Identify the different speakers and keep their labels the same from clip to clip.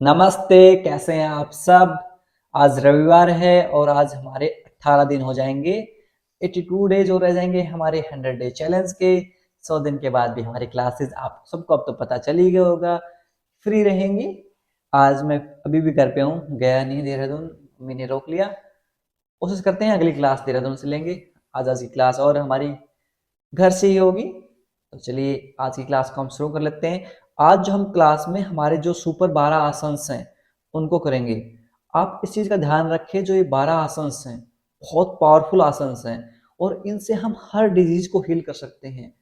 Speaker 1: नमस्ते, कैसे हैं आप सब। आज रविवार है और आज हमारे 18 दिन हो जाएंगे, 82 डेज हो रह जाएंगे हमारे 100 डे चैलेंज के। 100 दिन के बाद भी हमारी क्लासेस आप सबको अब तो पता चल ही गया होगा, फ्री रहेंगी। आज मैं अभी भी घर पे हूँ, गया नहीं देहरादून, मम्मी ने रोक लिया। कोशिश करते हैं अगली क्लास देहरादून से लेंगे। आज की क्लास और हमारी घर से ही होगी। तो चलिए आज की क्लास को हम शुरू कर लेते हैं। आज जो हम क्लास में हमारे जो सुपर 12 आसन्स हैं उनको करेंगे। आप इस चीज का ध्यान रखें, जो ये 12 आसन्स हैं बहुत पावरफुल आसन्स हैं और इनसे हम हर डिजीज को हील कर सकते हैं।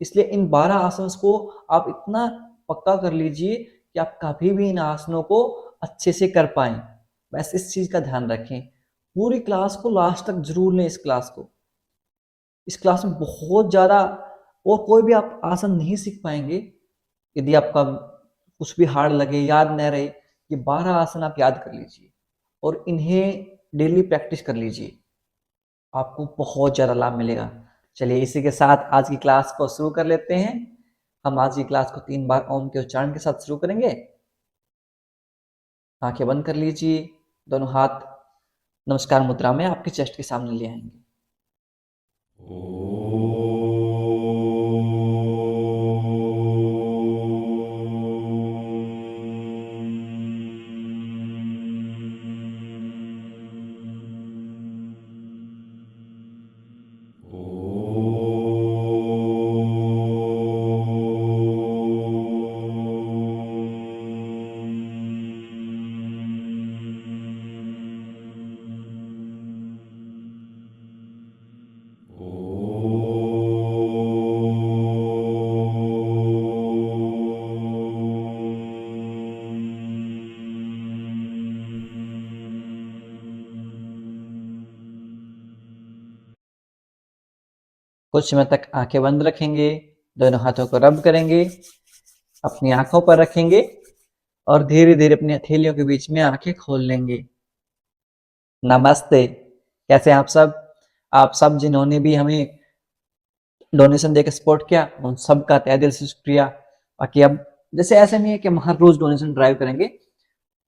Speaker 1: इसलिए इन 12 आसन्स को आप इतना पक्का कर लीजिए कि आप कभी भी इन आसनों को अच्छे से कर पाएं। बस इस चीज का ध्यान रखें। पूरी क्लास को लास्ट तक जरूर लें। इस क्लास में बहुत ज़्यादा और कोई भी आप आसन नहीं सीख पाएंगे यदि आपका कुछ भी हार्ड लगे, याद न रहे। ये 12 आसन आप याद कर लीजिए और इन्हें डेली प्रैक्टिस कर लीजिए, आपको बहुत ज़्यादा लाभ मिलेगा। चलिए इसी के साथ आज की क्लास को शुरू कर लेते हैं। हम आज की क्लास को 3 बार ओम के उच्चारण के साथ शुरू करेंगे। आंखें बंद कर लीजिए, दोनों हाथ नमस्कार मुद्रा में आपके चेस्ट के सामने ले आएंगे। कुछ समय तक आंखें बंद रखेंगे, दोनों हाथों को रब करेंगे, अपनी आंखों पर रखेंगे और धीरे धीरे अपनी हथेलियों के बीच में आंखें खोल लेंगे। नमस्ते, कैसे हैं आप सब। आप सब जिन्होंने भी हमें डोनेशन देकर सपोर्ट किया उन सब का तहे दिल से शुक्रिया। बाकी अब जैसे ऐसे नहीं है कि हम हर रोज डोनेशन ड्राइव करेंगे,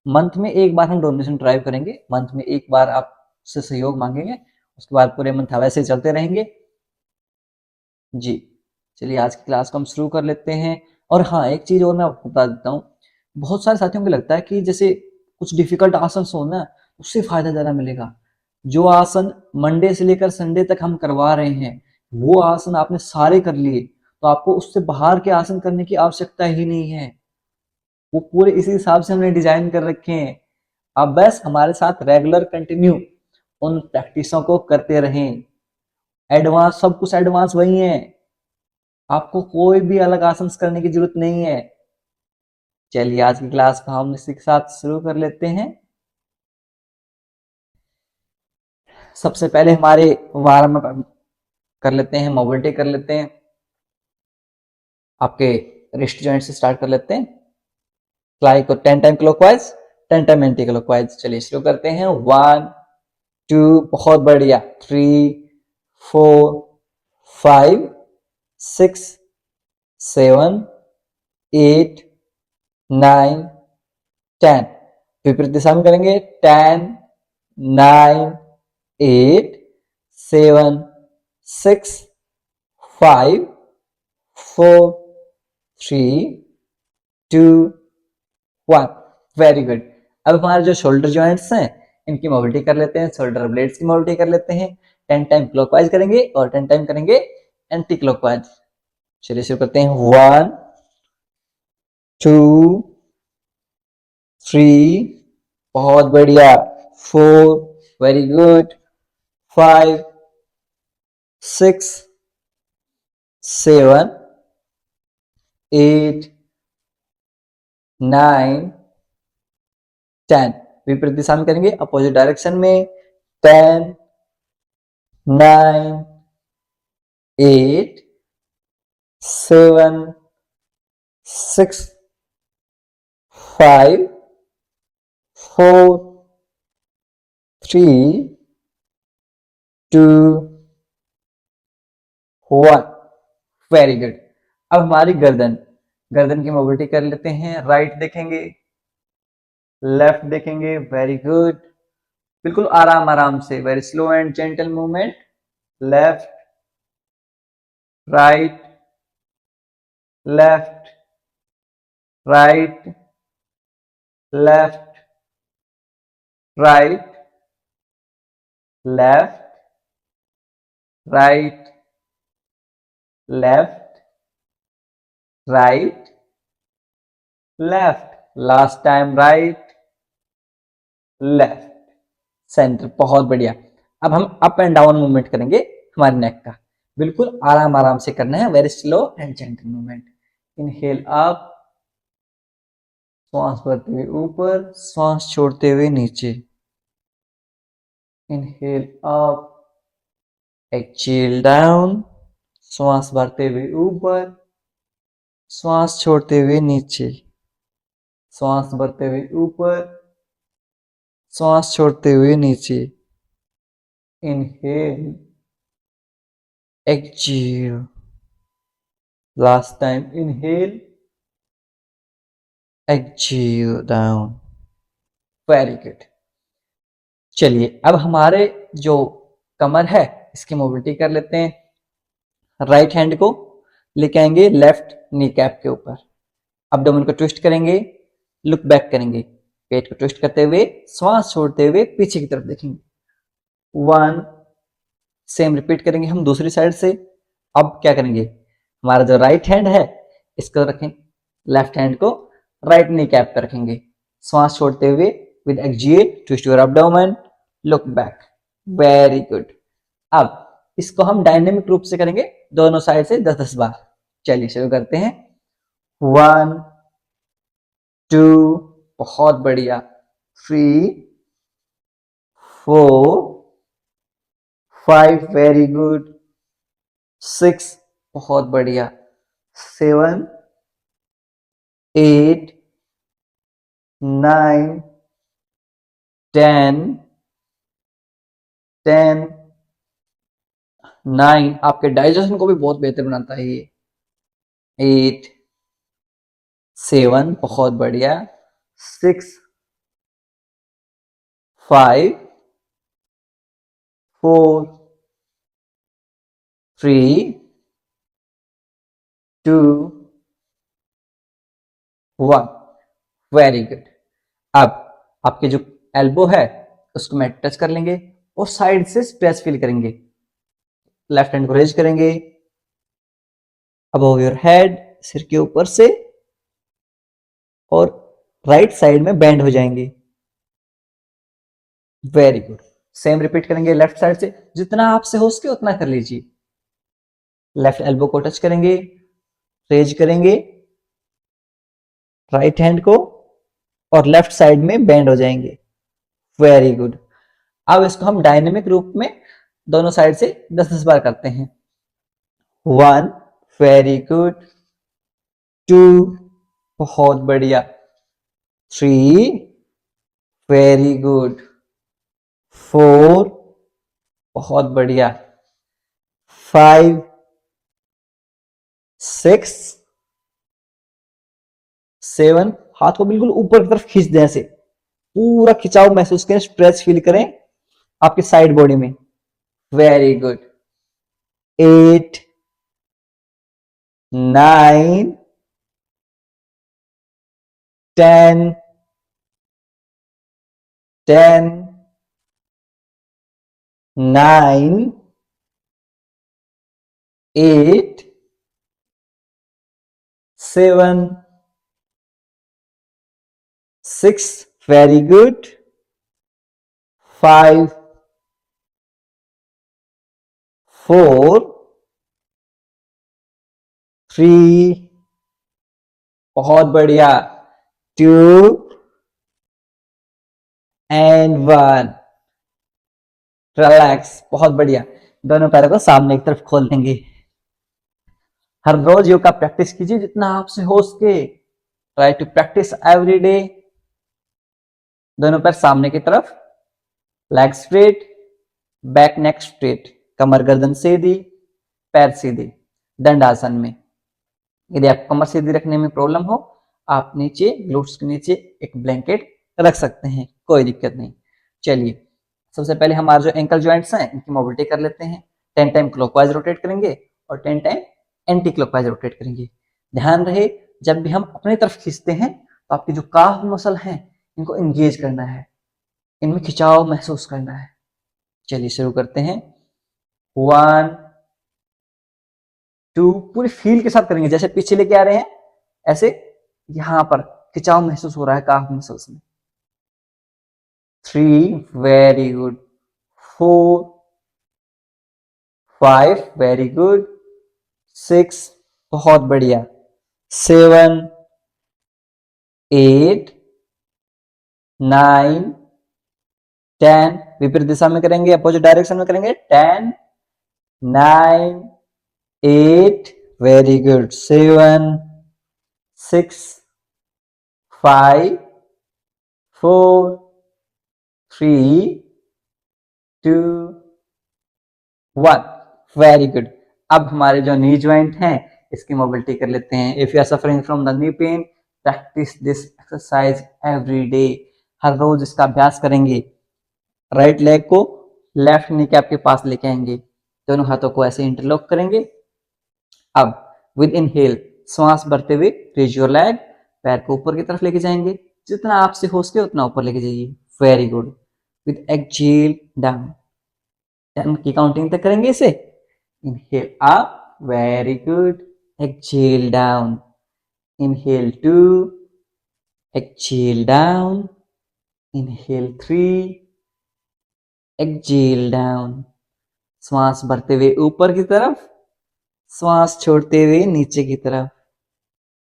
Speaker 1: मंथ में एक बार हम डोनेशन ड्राइव करेंगे। मंथ में एक बार आपसे सहयोग मांगेंगे, उसके बाद पूरे मंथ वैसे चलते रहेंगे जी। चलिए आज की क्लास को हम शुरू कर लेते हैं। और हाँ, एक चीज और मैं आपको बता देता हूँ। बहुत सारे साथियों को लगता है कि जैसे कुछ डिफिकल्ट आसन हो ना, उससे फायदा ज्यादा मिलेगा। जो आसन मंडे से लेकर संडे तक हम करवा रहे हैं वो आसन आपने सारे कर लिए, तो आपको उससे बाहर के आसन करने की आवश्यकता ही नहीं है। वो पूरे इसी हिसाब से हमने डिजाइन कर रखे हैं। आप बस हमारे साथ रेगुलर कंटिन्यू उन प्रैक्टिसों को करते रहें। एडवांस सब कुछ एडवांस वही है, आपको कोई भी अलग आसन करने की जरूरत नहीं है। चलिए आज की क्लास को हम इसी के साथ शुरू कर लेते हैं। सबसे पहले हमारे वार्म अप कर लेते हैं, मोबिलिटी कर लेते हैं। आपके रिस्ट जॉइंट से स्टार्ट कर लेते हैं। फ्लाई को 10 time clockwise, 10 time anti clockwise. चलिए शुरू करते हैं। 1 2, बहुत बढ़िया। 3 4 5 6 7 8 9 10। विपरीत दिशा में करेंगे। 10 9 8 7 6 5 4 3 2 1। Very good. अब हमारे जो शोल्डर जॉइंट्स हैं इनकी मोबिलिटी कर लेते हैं, शोल्डर ब्लेड्स की मोबिलिटी कर लेते हैं। 10 टाइम क्लॉकवाइज करेंगे और 10 टाइम करेंगे एंटी क्लॉकवाइज। चलिए शुरू करते हैं। 1 2 3, बहुत बढ़िया। 4, वेरी गुड। 5 6 7 8 9 10। विपरीत दिशा में करेंगे, अपोजिट डायरेक्शन में। 10 9 8 7 6 5 4 3 2 1। Very good. अब हमारी गर्दन गर्दन की मोबिलिटी कर लेते हैं। राइट देखेंगे, लेफ्ट देखेंगे, वेरी गुड, बिल्कुल आराम आराम से, very slow and gentle movement, left right left right left right left right left right left, last time right left centre, बहुत बढ़िया। अब हम अप एंड डाउन मूवमेंट करेंगे हमारे नेक का, बिल्कुल आराम आराम से करना है, very slow and gentle movement. Inhale up, श्वास भरते हुए ऊपर, श्वास छोड़ते हुए नीचे, इनहेल अप, एक्सहेल डाउन, श्वास भरते हुए ऊपर, श्वास छोड़ते हुए नीचे, श्वास भरते हुए ऊपर, श्वास छोड़ते हुए नीचे, inhale, exhale, last time inhale, exhale down, very good. चलिए अब हमारे जो कमर है इसकी मोबिलिटी कर लेते हैं। राइट हैंड को लेके आएंगे लेफ्ट नी कैप के ऊपर, अब्डोमेन को ट्विस्ट करेंगे, लुक बैक करेंगे, पेट को ट्विस्ट करते हुए श्वास छोड़ते हुए पीछे की तरफ देखेंगे। 1, सेम रिपीट करेंगे हम दूसरी साइड से। अब क्या करेंगे, हमारा जो राइट हैंड है इसको रखें, लेफ्ट हैंड को राइट नी कैप पे रखेंगे, श्वास छोड़ते हुए with exhale twist your abdomen, look back, very good. अब इसको हम डायनेमिक रूप से करेंगे दोनों साइड से 10-10 बार। चलिए शुरू करते हैं। 1 2, बहुत बढ़िया, 3 4 5, वेरी गुड, 6, बहुत बढ़िया, 7 8 9 10 10 9, आपके डाइजेशन को भी बहुत बेहतर बनाता है ये। 8 7, बहुत बढ़िया, 6 5 4 3 2 1, वेरी गुड। अब आपके जो एल्बो है उसको मैं टच कर लेंगे और साइड से स्ट्रेच फील करेंगे। लेफ्ट हैंड को रेज करेंगे अबव योर हेड, सिर के ऊपर से, और राइट साइड में बेंड हो जाएंगे, वेरी गुड। सेम रिपीट करेंगे लेफ्ट साइड से, जितना आपसे हो सके उतना कर लीजिए। लेफ्ट एल्बो को टच करेंगे, रेज करेंगे राइट हैंड को और लेफ्ट साइड में बेंड हो जाएंगे, वेरी गुड। अब इसको हम डायनेमिक रूप में दोनों साइड से 10-10 बार करते हैं। 1, वेरी गुड, 2, बहुत बढ़िया, 3, वेरी गुड, 4, बहुत बढ़िया, 5 6 7, हाथ को बिल्कुल ऊपर की तरफ खींच दें, ऐसे पूरा खिंचाव महसूस करें, स्ट्रेच फील करें आपके साइड बॉडी में, वेरी गुड। 8 9 10 10 9 8 7 6, very good, 5 4 3, बहुत बढ़िया, 2 एंड 1, रिलैक्स, बहुत बढ़िया। दोनों पैरों को सामने की तरफ खोल देंगे। हर रोज योग का प्रैक्टिस कीजिए जितना आपसे हो सके, try to practice every day. दोनों पैर सामने की तरफ, leg straight, back neck straight, कमर गर्दन सीधी, पैर सीधे, दंडासन में। यदि आप कमर सीधी रखने में प्रॉब्लम हो, आप नीचे ग्लूट्स के नीचे एक ब्लैंकेट रख सकते हैं, कोई दिक्कत नहीं। चलिए सबसे पहले हमारे जो एंकल जॉइंट्स हैं इनकी मोबिलिटी कर लेते हैं। 10 टाइम क्लॉकवाइज रोटेट करेंगे और 10 टाइम एंटी क्लॉकवाइज रोटेट करेंगे। ध्यान रहे जब भी हम अपनी तरफ खींचते हैं तो आपकी जो काफ मसल है इनको एंगेज करना है, इनमें खिंचाव महसूस करना है। चलिए शुरू करते हैं। 1 2, पूरी फील के साथ करेंगे, जैसे पीछे लेके आ रहे हैं ऐसे यहां पर खिंचाव महसूस हो रहा है काफ मसल्स में। 3 वेरी गुड, 4 5 वेरी गुड, 6 बहुत बढ़िया, 7 8 9 10, विपरीत दिशा में करेंगे, अपोजिट डायरेक्शन में करेंगे। 10 9 8 वेरी गुड, 7 6 5 4 3 2 1 वेरी गुड। अब हमारे जो नी ज्वाइंट हैं इसकी मोबिलिटी कर लेते हैं। If you are suffering from the knee pain, practice this exercise every day. हर रोज इसका अभ्यास करेंगे। राइट लेग को लेफ्ट नी कैप के पास लेके आएंगे, दोनों हाथों को ऐसे इंटरलॉक करेंगे। अब विद इनहेल श्वास भरते हुए रेज योर लेग, पैर को ऊपर की तरफ लेके जाएंगे, जितना आपसे हो सके उतना ऊपर लेके जाइए। Very good. With exhale down, 10 की काउंटिंग तक करेंगे इसे। Inhale up, very good, exhale down, inhale 2, exhale down, inhale 3, exhale down. श्वास भरते हुए ऊपर की तरफ, श्वास छोड़ते हुए नीचे की तरफ,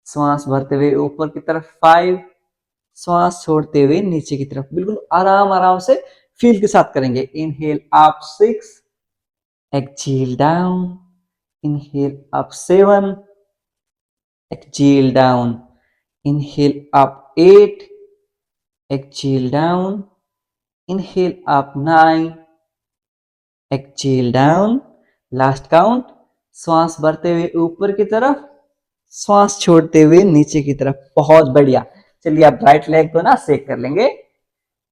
Speaker 1: श्वास भरते हुए ऊपर की तरफ 5, श्वास छोड़ते हुए नीचे की तरफ। बिल्कुल आराम आराम से फील के साथ करेंगे। Inhale up 6, exhale down, inhale up 7, exhale down, inhale up 8, exhale down, inhale up 9, exhale down. Last count, श्वास भरते हुए ऊपर की तरफ, श्वास छोड़ते हुए नीचे की तरफ। बहुत बढ़िया। चलिए आप राइट लेग को ना शेक कर लेंगे।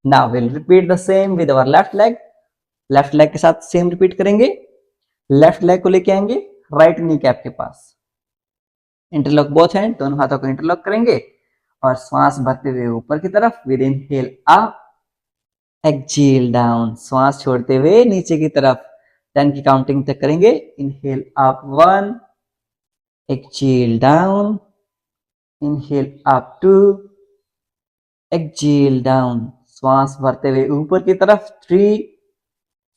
Speaker 1: Now will repeat the same with our left leg. Left leg के साथ सेम रिपीट करेंगे। लेफ्ट लेग को लेके आएंगे राइट नी कैप के पास, इंटरलॉक बोथ हैंड, दोनों हाथों को इंटरलॉक करेंगे और श्वास भरते हुए ऊपर की तरफ। With inhale up, exhale down, श्वास छोड़ते हुए नीचे की तरफ। 10 की काउंटिंग तक करेंगे। Inhale up 1, exhale down, inhale up 2, exhale down, श्वास भरते हुए ऊपर की तरफ। 3,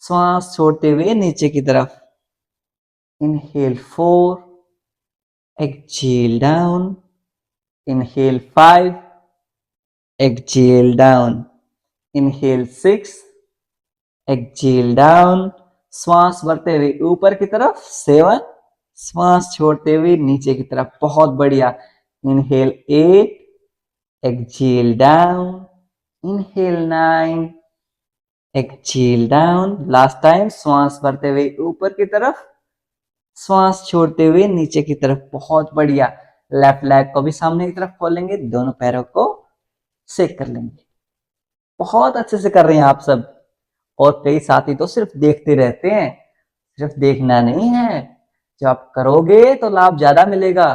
Speaker 1: श्वास छोड़ते हुए नीचे की तरफ। Inhale 4, exhale down, inhale 5, exhale down, inhale 6, exhale down, श्वास भरते हुए ऊपर की तरफ। 7, श्वास छोड़ते हुए नीचे की तरफ। बहुत बढ़िया। Inhale 8, exhale down, inhale 9, exhale down. Last time, श्वास भरते हुए ऊपर की तरफ, श्वास छोड़ते हुए नीचे की तरफ। बहुत बढ़िया। लेफ्ट लेग को भी सामने की तरफ खोलेंगे, दोनों पैरों को शेक कर लेंगे। बहुत अच्छे से कर रहे हैं आप सब। और कई साथी तो सिर्फ देखते रहते हैं, सिर्फ देखना नहीं है, जब आप करोगे तो लाभ ज्यादा मिलेगा।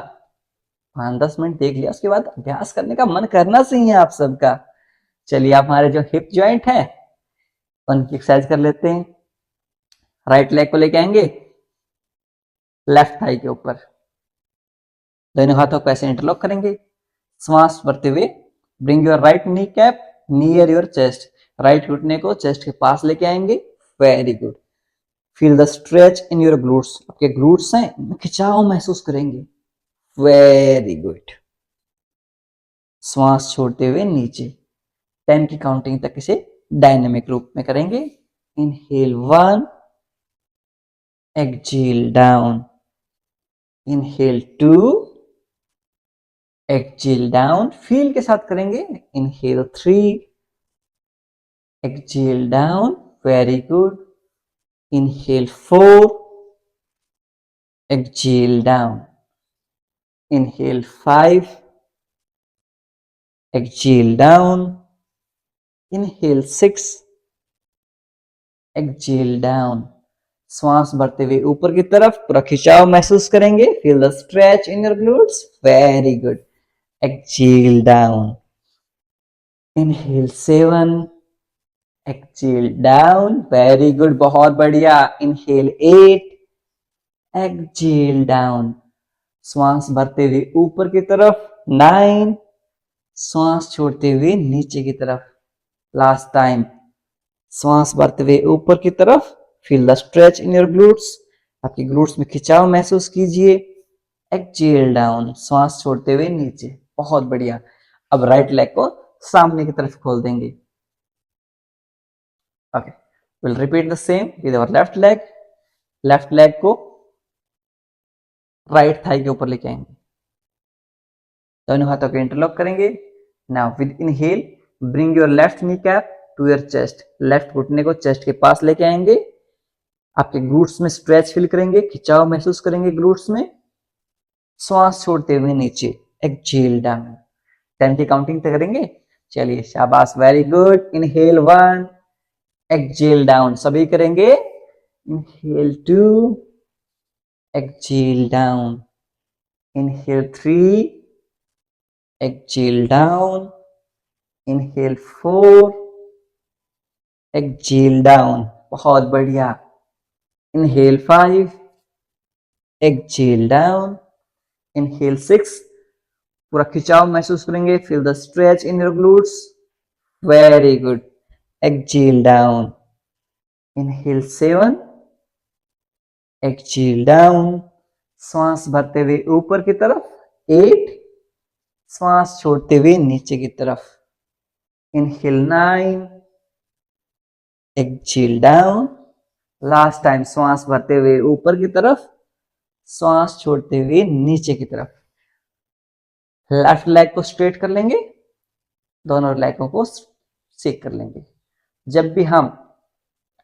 Speaker 1: 5-10 मिनट देख लिया, उसके बाद अभ्यास करने का मन करना चाहिए आप सबका। चलिए आप हमारे जो हिप जॉइंट है उनकी एक्सरसाइज कर लेते हैं। राइट लेग को लेके आएंगे लेफ्ट थाई के ऊपर, दोनों हाथों को ऐसे इंटरलॉक करेंगे। श्वास भरते हुए bring your right knee cap near your chest, right घुटने को चेस्ट के पास लेके आएंगे। Very good. Feel the stretch in your glutes, आपके ग्लूट्स हैं खिंचाव महसूस करेंगे। Very good. श्वास छोड़ते हुए नीचे। 10 की काउंटिंग तक इसे डायनेमिक रूप में करेंगे। Inhale 1, exhale down, inhale 2, exhale down. Feel के साथ करेंगे। Inhale 3, exhale down, very good. Inhale 4, exhale down, inhale 5, exhale down, inhale 6, exhale down. श्वास भरते हुए ऊपर की तरफ पूरा खिंचाव महसूस करेंगे, feel the stretch in your glutes, very good. Exhale down, inhale 7, exhale down, very good, बहुत बढ़िया। Inhale 8, exhale down. श्वास भरते हुए ऊपर की तरफ 9, श्वास छोड़ते हुए नीचे की तरफ, लास्ट टाइम। श्वास भरते हुए ऊपर की तरफ, feel the stretch in your glutes, आपके ग्लूट्स में खिंचाव महसूस कीजिए। एक्सहेल डाउन, श्वास छोड़ते हुए नीचे, बहुत बढ़िया। अब राइट लेग को सामने की तरफ खोल देंगे। Okay, will repeat the same with our left leg. Left leg को राइट थाई के ऊपर लेके आएंगे, दोनों हाथों को इंटरलॉक करेंगे। Now with inhale bring your left knee cap to your chest, left घुटने को चेस्ट के पास लेके आएंगे। आपके ग्लूट्स में स्ट्रेच फील करेंगे, खिंचाव महसूस करेंगे ग्लूट्स में। श्वास छोड़ते हुए नीचे, एक्सहेल डाउन। 10 की काउंटिंग तक करेंगे। चलिए, शाबाश, very good. Inhale 1, exhale down, सभी करेंगे। Inhale 2, exhale down. Inhale 3, exhale down. Inhale 4, exhale down, बहुत बढ़िया। Inhale 5, exhale down. इनहेल 6, पूरा खिंचाव महसूस करेंगे, feel the stretch in your glutes, very good. Exhale down. Inhale 7, exhale down. श्वास भरते हुए ऊपर की तरफ 8, श्वास छोड़ते हुए नीचे की तरफ। Inhale 9, exhale down. Last time, श्वास भरते हुए ऊपर की तरफ, श्वास छोड़ते हुए नीचे की तरफ। लेफ्ट लेग को स्ट्रेट कर लेंगे, दोनों लेगों को शेक कर लेंगे। जब भी हम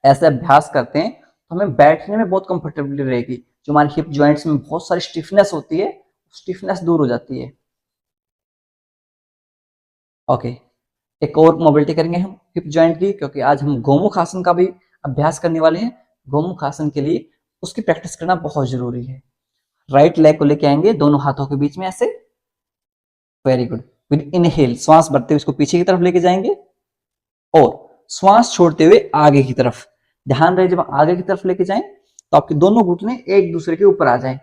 Speaker 1: ऐसे अभ्यास करते हैं तो हमें बैठने में बहुत कंफर्टेबली रहेगी। जो हमारी हिप जॉइंट्स में बहुत सारी स्टिफनेस होती है, स्टिफनेस दूर हो जाती है। ओके, एक और मोबिलिटी करेंगे हम हिप जॉइंट की, क्योंकि आज हम गोमुख आसन का भी अभ्यास करने वाले हैं। गोमुख आसन के लिए उसकी प्रैक्टिस करना बहुत जरूरी है। राइट लेग को लेके आएंगे दोनों हाथों के बीच में ऐसे, वेरी गुड। विद इनहेल श्वास भरते हुए इसको पीछे की तरफ लेके जाएंगे और श्वास छोड़ते हुए आगे की तरफ। ध्यान रहे, जब आगे की तरफ लेके जाएं तो आपके दोनों घुटने एक दूसरे के ऊपर आ जाएं।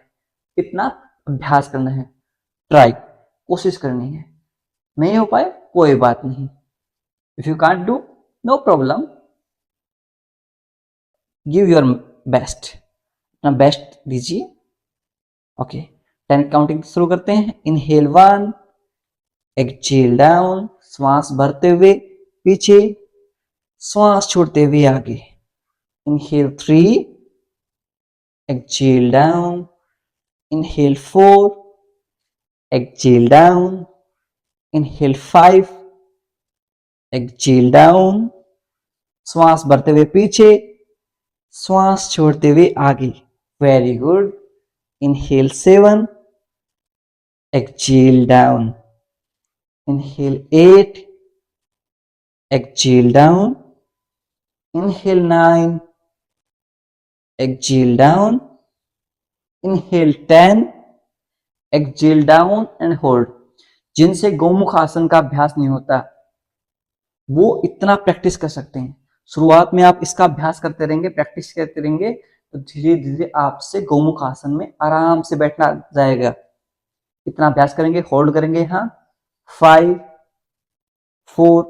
Speaker 1: इतना अभ्यास करना है, ट्राई, कोशिश करनी है। नहीं हो पाए कोई बात नहीं, if you can't do no problem, give your best, अपना बेस्ट दीजिए। ओके, 10 काउंटिंग शुरू करते हैं। इनहेल 1, एक्सहेल डाउन, श्वास भरते हुए पीछे, श्वास छोड़ते हुए आगे। Inhale 3, exhale down. Inhale 4, exhale down. Inhale 5, exhale down. श्वास भरते हुए पीछे, श्वास छोड़ते हुए आगे, very good. Inhale 7, exhale down. Inhale 8, exhale down. Inhale 9, exhale down. Inhale 10, exhale down and hold. जिनसे गोमुख आसन का अभ्यास नहीं होता वो इतना प्रैक्टिस कर सकते हैं। शुरुआत में आप इसका अभ्यास करते रहेंगे, प्रैक्टिस करते रहेंगे, तो धीरे धीरे आपसे गोमुख आसन में आराम से बैठना जाएगा। इतना अभ्यास करेंगे, होल्ड करेंगे यहाँ 5, 4।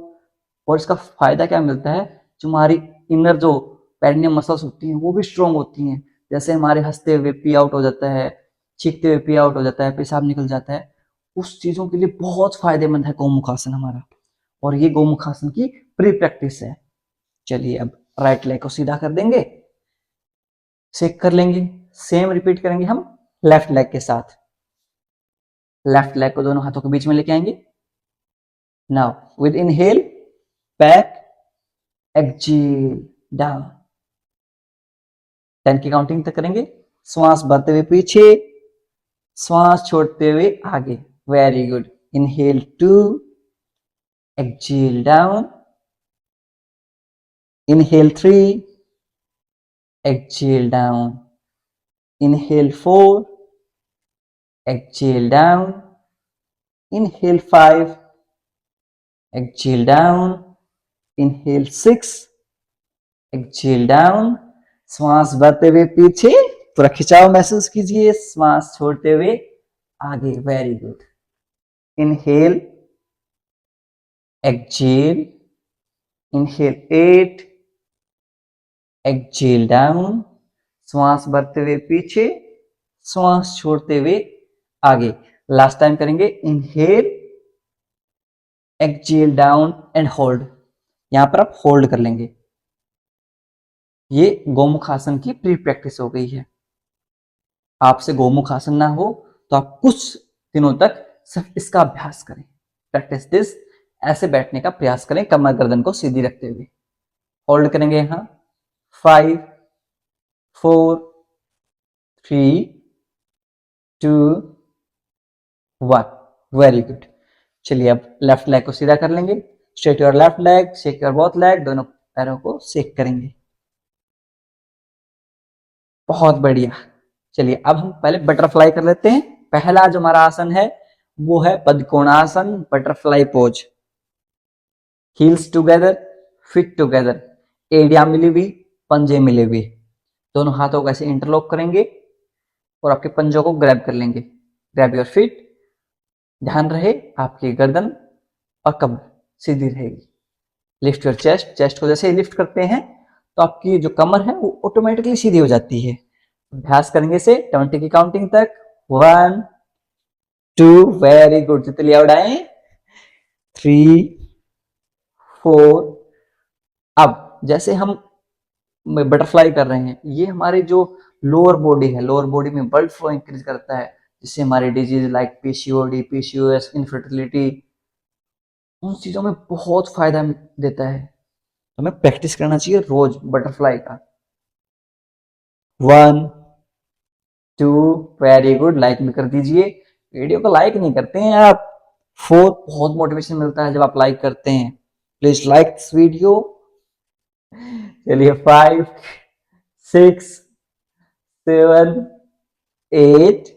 Speaker 1: और इसका फायदा क्या मिलता है, जो हमारी इनर जो पेरिनियम मसल्स होती हैं वो भी स्ट्रॉन्ग होती हैं। जैसे हमारे हंसते हुए पी आउट हो जाता है, चीखते हुए पी आउट हो जाता है, पेशाब निकल जाता है, उस चीजों के लिए बहुत फायदेमंद है गोमुख आसन हमारा। और ये गोमुख आसन की प्री प्रैक्टिस है। चलिए, अब राइट लेग को सीधा कर देंगे, शेक कर लेंगे। सेम रिपीट करेंगे हम लेफ्ट लेग के साथ। लेफ्ट लेग को दोनों हाथों के बीच में लेके आएंगे। Now with inhale back, exhale down. 10 की काउंटिंग तक करेंगे। श्वास भरते हुए पीछे, श्वास छोड़ते हुए आगे, very good. Inhale 2, exhale down. Inhale 3, exhale down. Inhale 4, exhale down. Inhale 5, exhale down. Inhale 6, exhale down. श्वास भरते हुए पीछे, पूरा खिंचाव महसूस कीजिए, श्वास छोड़ते हुए आगे. Very good. Inhale, exhale. Inhale 8, exhale down. श्वास भरते हुए पीछे, श्वास छोड़ते हुए आगे. लास्ट टाइम करेंगे. Inhale, exhale down and hold. यहां पर आप होल्ड कर लेंगे. ये गोमुख आसन की प्री प्रैक्टिस हो गई है. आपसे गोमुख आसन ना हो तो आप कुछ दिनों तक सिर्फ इसका अभ्यास करें. Practice this. ऐसे बैठने का प्रयास करें, कमर गर्दन को सीधी रखते हुए. होल्ड करेंगे यहां. 5, 4, 3, 2, 1. Very good. चलिए अब लेफ्ट लेग को सीधा कर लेंगे. Straight your left leg, shake your both leg. दोनों पैरों को शेक करेंगे. बहुत बढ़िया. चलिए अब हम पहले बटरफ्लाई कर लेते हैं. पहला जो हमारा आसन है वो है पद्मकोणासन, butterfly pose. Heels together, feet together, एड़ियां मिली हुई, पंजे मिले हुए. दोनों हाथों को ऐसे इंटरलॉक करेंगे और आपके पंजों को ग्रैब कर लेंगे. Grab your fit. ध्यान रहे आपकी गर्दन और कमर सीधी रहेगी. Lift your chest. चेस्ट को जैसे ही लिफ्ट करते हैं तो आपकी जो कमर है वो ऑटोमेटिकली सीधी हो जाती है. अभ्यास करेंगे से 20 की काउंटिंग तक. 1, 2, वेरी गुड. तितलियां उड़ाएं. 3, 4. अब जैसे हम बटरफ्लाई कर रहे हैं, ये हमारे जो लोअर बॉडी है, लोअर बॉडी में ब्लड फ्लो इंक्रीज करता है, जिससे हमारी disease like PCOD, PCOS, infertility, उन चीजों में बहुत फायदा देता है. हमें प्रैक्टिस करना चाहिए रोज बटरफ्लाई का. 1, 2, वेरी गुड. लाइक भी कर दीजिए. वीडियो को लाइक नहीं करते हैं आप. 4, बहुत मोटिवेशन मिलता है जब आप लाइक करते हैं. Please like this video. चलिए 5, 6, 7, 8,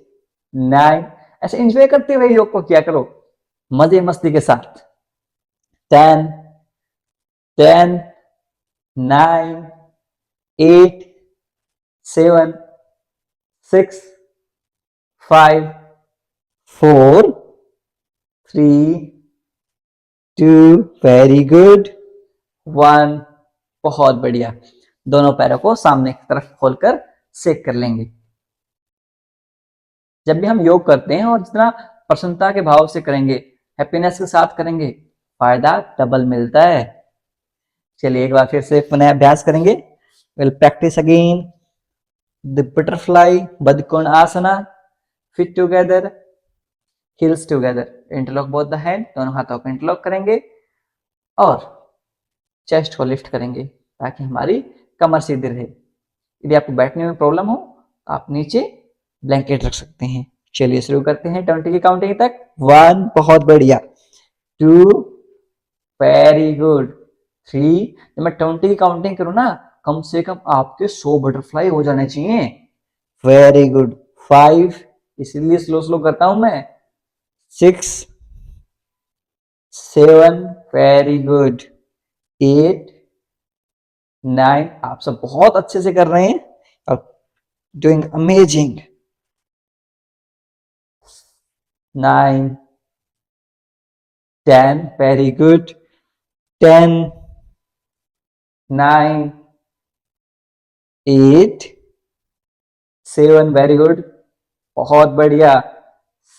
Speaker 1: 9. ऐसे एंजॉय करते हुए योग को किया करो, मजे मस्ती के साथ. 10, 10, 9, 8, 7, 6, 5, 4, 3, 2, वेरी गुड. 1. बहुत बढ़िया. दोनों पैरों को सामने की तरफ खोलकर शेक कर लेंगे. जब भी हम योग करते हैं और जितना प्रसन्नता के भाव से करेंगे, हैप्पीनेस के साथ करेंगे, फायदा डबल मिलता है. चलिए एक बार फिर से पुनः अभ्यास करेंगे. Will practice again the butterfly बदकोण आसना. Feet together, heels together, interlock both the hand. दोनों हाथों को इंटरलॉक करेंगे और चेस्ट को लिफ्ट करेंगे ताकि हमारी कमर सीधी रहे. यदि आपको बैठने में प्रॉब्लम हो तो आप नीचे ब्लैंकेट रख सकते हैं. चलिए शुरू करते हैं 20 की काउंटिंग तक. 1, बहुत बढ़िया. 2, वेरी गुड. 3, जब मैं 20 की काउंटिंग करूं ना, कम से कम आपके 100 बटरफ्लाई हो जाने चाहिए. Very good. 5, इसीलिए स्लो स्लो करता हूं मैं. 6, 7, वेरी गुड. 8, 9. आप सब बहुत अच्छे से कर रहे हैं. Doing amazing. 9, 10, very good. 10, 9, 8, 7, very good. बहुत बढ़िया.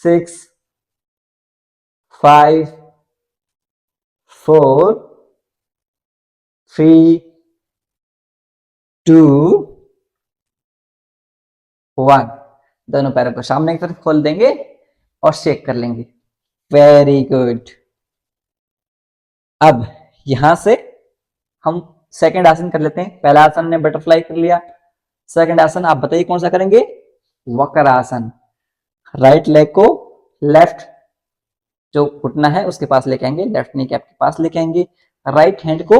Speaker 1: 6, 5, 4, 3, 2, 1. दोनों पैरों को सामने की तरफ खोल देंगे और शेक कर लेंगे. Very good. अब यहां से हम सेकंड आसन कर लेते हैं. पहला आसन ने बटरफ्लाई कर लिया. सेकंड आसन आप बताइए कौन सा करेंगे? वक्र आसन. राइट लेग को लेफ्ट जो घुटना है उसके पास लेके आएंगे, लेफ्ट नी कैप के पास लेके आएंगे. राइट हैंड को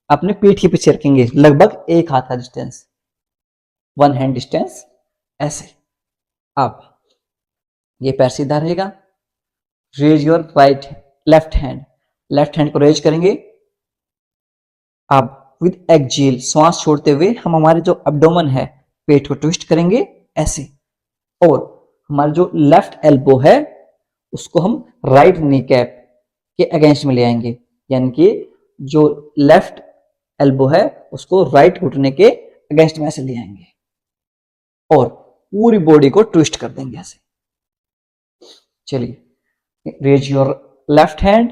Speaker 1: अपने पीठ के पीछे रखेंगे, लगभग एक हाथ का डिस्टेंस, 1 हैंड डिस्टेंस, ऐसे। अब ये पैर सीधा रहेगा। Raise your right left hand, left hand को रेज करेंगे। अब विद एक्जेल, श्वास छोड़ते हुए हम हमारे जो एब्डोमेन है, पेट को ट्विस्ट करेंगे ऐसे, और हमारा जो लेफ्ट एल्बो है उसको हम राइट नी कैप के अगेंस्ट में ले आएंगे, यानी कि जो लेफ्ट एल्बो है उसको राइट घुटने के अगेंस्ट में ऐसे ले आएंगे और पूरी बॉडी को ट्विस्ट कर देंगे ऐसे। चलिए, raise your left hand,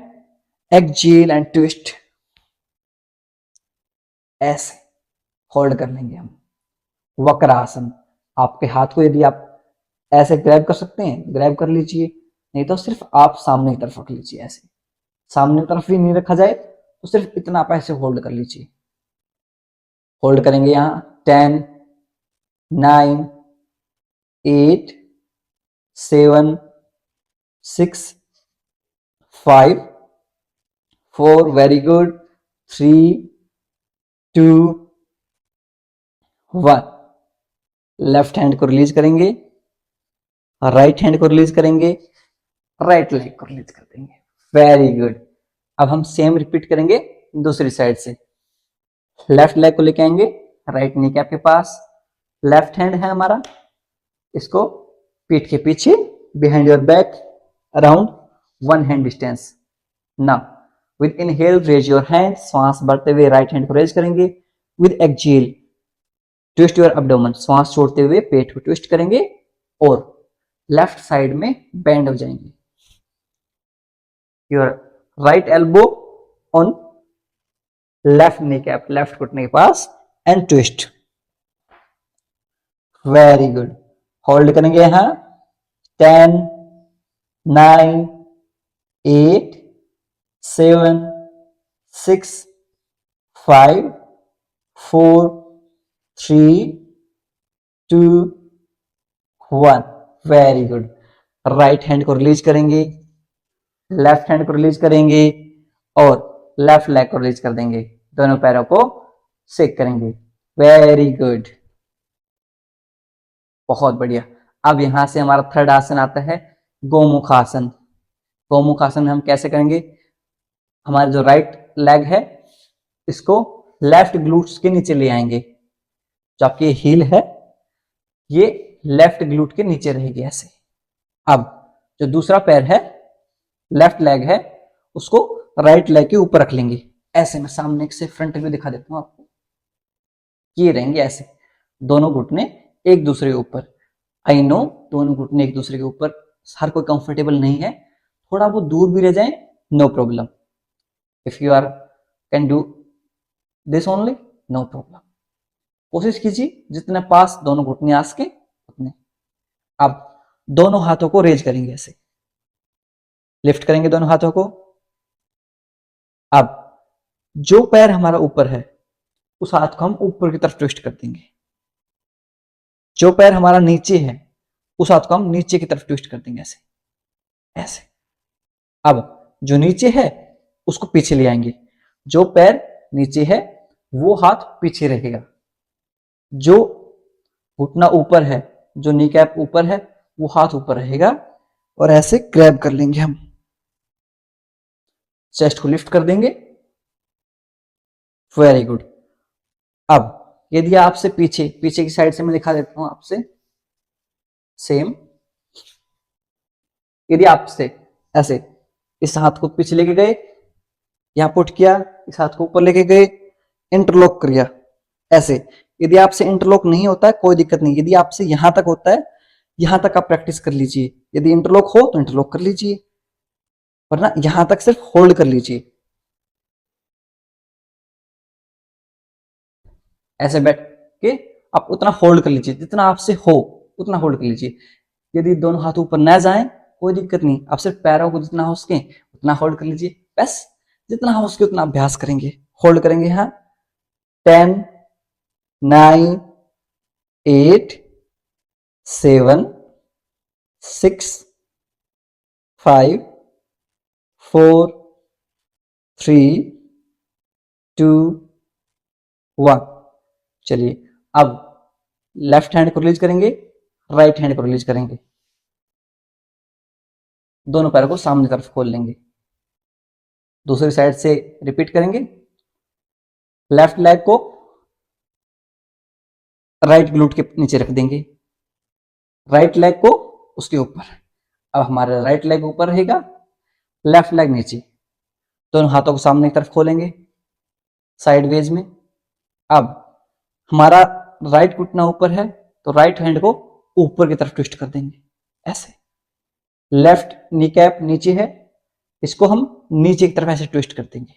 Speaker 1: exhale and twist, ऐसे होल्ड कर लेंगे हम। वक्रासन, आपके हाथ को यदि आप ऐसे ग्रैब कर सकते हैं ग्रैब कर लीजिए, नहीं तो सिर्फ आप सामने की तरफ रख लीजिए ऐसे। सामने की तरफ भी नहीं रखा जाए तो सिर्फ इतना आप ऐसे होल्ड कर लीजिए। होल्ड करेंगे यहां 10, 9, 8, 7, 6, 5, 4, वेरी गुड, 3, 2, 1। लेफ्ट हैंड को रिलीज करेंगे, राइट हैंड को रिलीज करेंगे, राइट लेग को रिलीज कर देंगे, वेरी गुड। अब हम सेम रिपीट करेंगे दूसरी साइड से। लेफ्ट लेग को लेके आएंगे राइट नी कैप के पास, लेफ्ट हैंड है हमारा, इसको पीठ के पीछे behind your back around 1 hand distance. Now with inhale raise your hand, श्वास बढ़ते हुए राइट हैंड को रेज करेंगे। With exhale twist your abdomen, श्वास छोड़ते हुए पेट को ट्विस्ट करेंगे और लेफ्ट साइड में बेंड हो जाएंगे। Your right elbow on left knee cap, left घुटने के पास, and twist, very good. Hold करेंगे यहां 10, 9, 8, 7, 6, 5, 4, 3, 2, 1, वेरी गुड। राइट हैंड को रिलीज करेंगे, लेफ्ट हैंड को रिलीज करेंगे और लेफ्ट लेग को रिलीज कर देंगे। दोनों पैरों को शेक करेंगे, वेरी गुड, बहुत बढ़िया। अब यहां से हमारा थर्ड आसन आता है गोमुख आसन। गोमुख आसन में हम कैसे करेंगे, हमारे जो राइट लेग है इसको लेफ्ट ग्लूट्स के नीचे ले आएंगे। जो आपकी हील है ये लेफ्ट ग्लूट के नीचे रहेगी ऐसे। अब जो दूसरा पैर है, लेफ्ट लेग है, उसको राइट लेग के ऊपर रख लेंगे ऐसे। मैं सामने से फ्रंट व्यू दिखा देता हूं आपको, ये रहेंगे ऐसे, दोनों घुटने एक दूसरे के ऊपर। आई नो दोनों घुटने एक दूसरे के ऊपर हर कोई कंफर्टेबल नहीं है, थोड़ा वो दूर भी रह जाए no problem. If you are can do this only, no problem. कोशिश कीजिए जितने पास दोनों घुटने आ सके उतने। अब दोनों हाथों को रेज करेंगे ऐसे, लिफ्ट करेंगे दोनों हाथों को। अब जो पैर हमारा ऊपर है उस हाथ को हम ऊपर की तरफ ट्विस्ट कर देंगे। जो पैर हमारा नीचे है उस हाथ को हम नीचे की तरफ ट्विस्ट कर देंगे ऐसे ऐसे। अब जो नीचे है उसको पीछे ले आएंगे, जो पैर नीचे है वो हाथ पीछे रहेगा, जो घुटना ऊपर है, जो नी कैप ऊपर है वो हाथ ऊपर रहेगा और ऐसे ग्रैब कर लेंगे हम। चेस्ट को लिफ्ट कर देंगे, वेरी गुड। अब यदि आपसे पीछे पीछे की साइड से मैं दिखा देता हूं आपसे, सेम। यदि आपसे ऐसे इस हाथ को पीछे लेके गए, यहां पुट किया, इस हाथ को ऊपर लेके गए, इंटरलॉक किया ऐसे। यदि आपसे इंटरलॉक नहीं होता है कोई दिक्कत नहीं, यदि आपसे यहां तक होता है यहां तक आप प्रैक्टिस कर लीजिए। यदि इंटरलॉक हो तो इंटरलॉक कर लीजिए, वरना यहां तक सिर्फ होल्ड कर लीजिए। ऐसे बैठ के आप उतना होल्ड कर लीजिए, जितना आपसे हो उतना होल्ड कर लीजिए। यदि दोनों हाथ ऊपर न जाए कोई दिक्कत नहीं, आप सिर्फ पैरों को जितना हो सके उतना होल्ड कर लीजिए। बस जितना हो सके उतना अभ्यास करेंगे, होल्ड करेंगे। हाँ, 10, 9, 8, 7, 6, 5, 4, 3, 2, 1। चलिए अब लेफ्ट हैंड को रिलीज करेंगे, राइट हैंड को रिलीज करेंगे, दोनों पैरों को सामने तरफ खोल लेंगे। दूसरी साइड से रिपीट करेंगे, लेफ्ट लेग को राइट ग्लूट के नीचे रख देंगे, राइट लेग को उसके ऊपर। अब हमारा राइट लेग ऊपर रहेगा, लेफ्ट लेग नीचे। दोनों हाथों को सामने की तरफ खोलेंगे साइडवेज में। अब हमारा राइट घुटना ऊपर है तो राइट हैंड को ऊपर की तरफ ट्विस्ट कर देंगे ऐसे। लेफ्ट नी कैप नीचे है, इसको हम नीचे की तरफ ऐसे ट्विस्ट कर देंगे।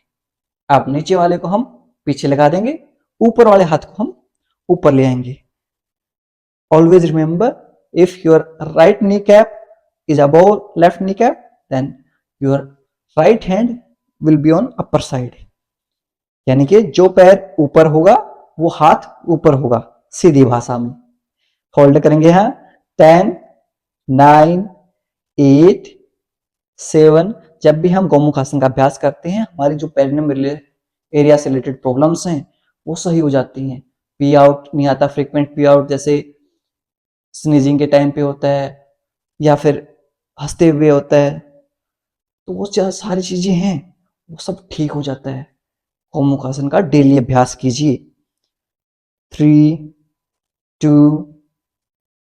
Speaker 1: अब नीचे वाले को हम पीछे लगा देंगे, ऊपर वाले हाथ को हम ऊपर ले आएंगे। Always remember, if your right knee cap is above left kneecap, then your right hand will be on upper side। यानी कि जो पैर ऊपर होगा वो हाथ ऊपर होगा, सीधी भाषा में। होल्ड करेंगे यहाँ 10, 9, 8, 7। जब भी हम गौमुख आसन का अभ्यास करते हैं हमारी जो पेरिनियम एरिया से रिलेटेड प्रॉब्लम्स हैं वो सही हो जाती हैं। पी आउट नहीं आता, फ्रीक्वेंट पी आउट जैसे स्नीजिंग के टाइम पे होता है या फिर हंसते हुए होता है, तो वो सारी चीजें हैं वो सब ठीक हो जाता है। गौमुख आसन का डेली अभ्यास कीजिए। 3, 2,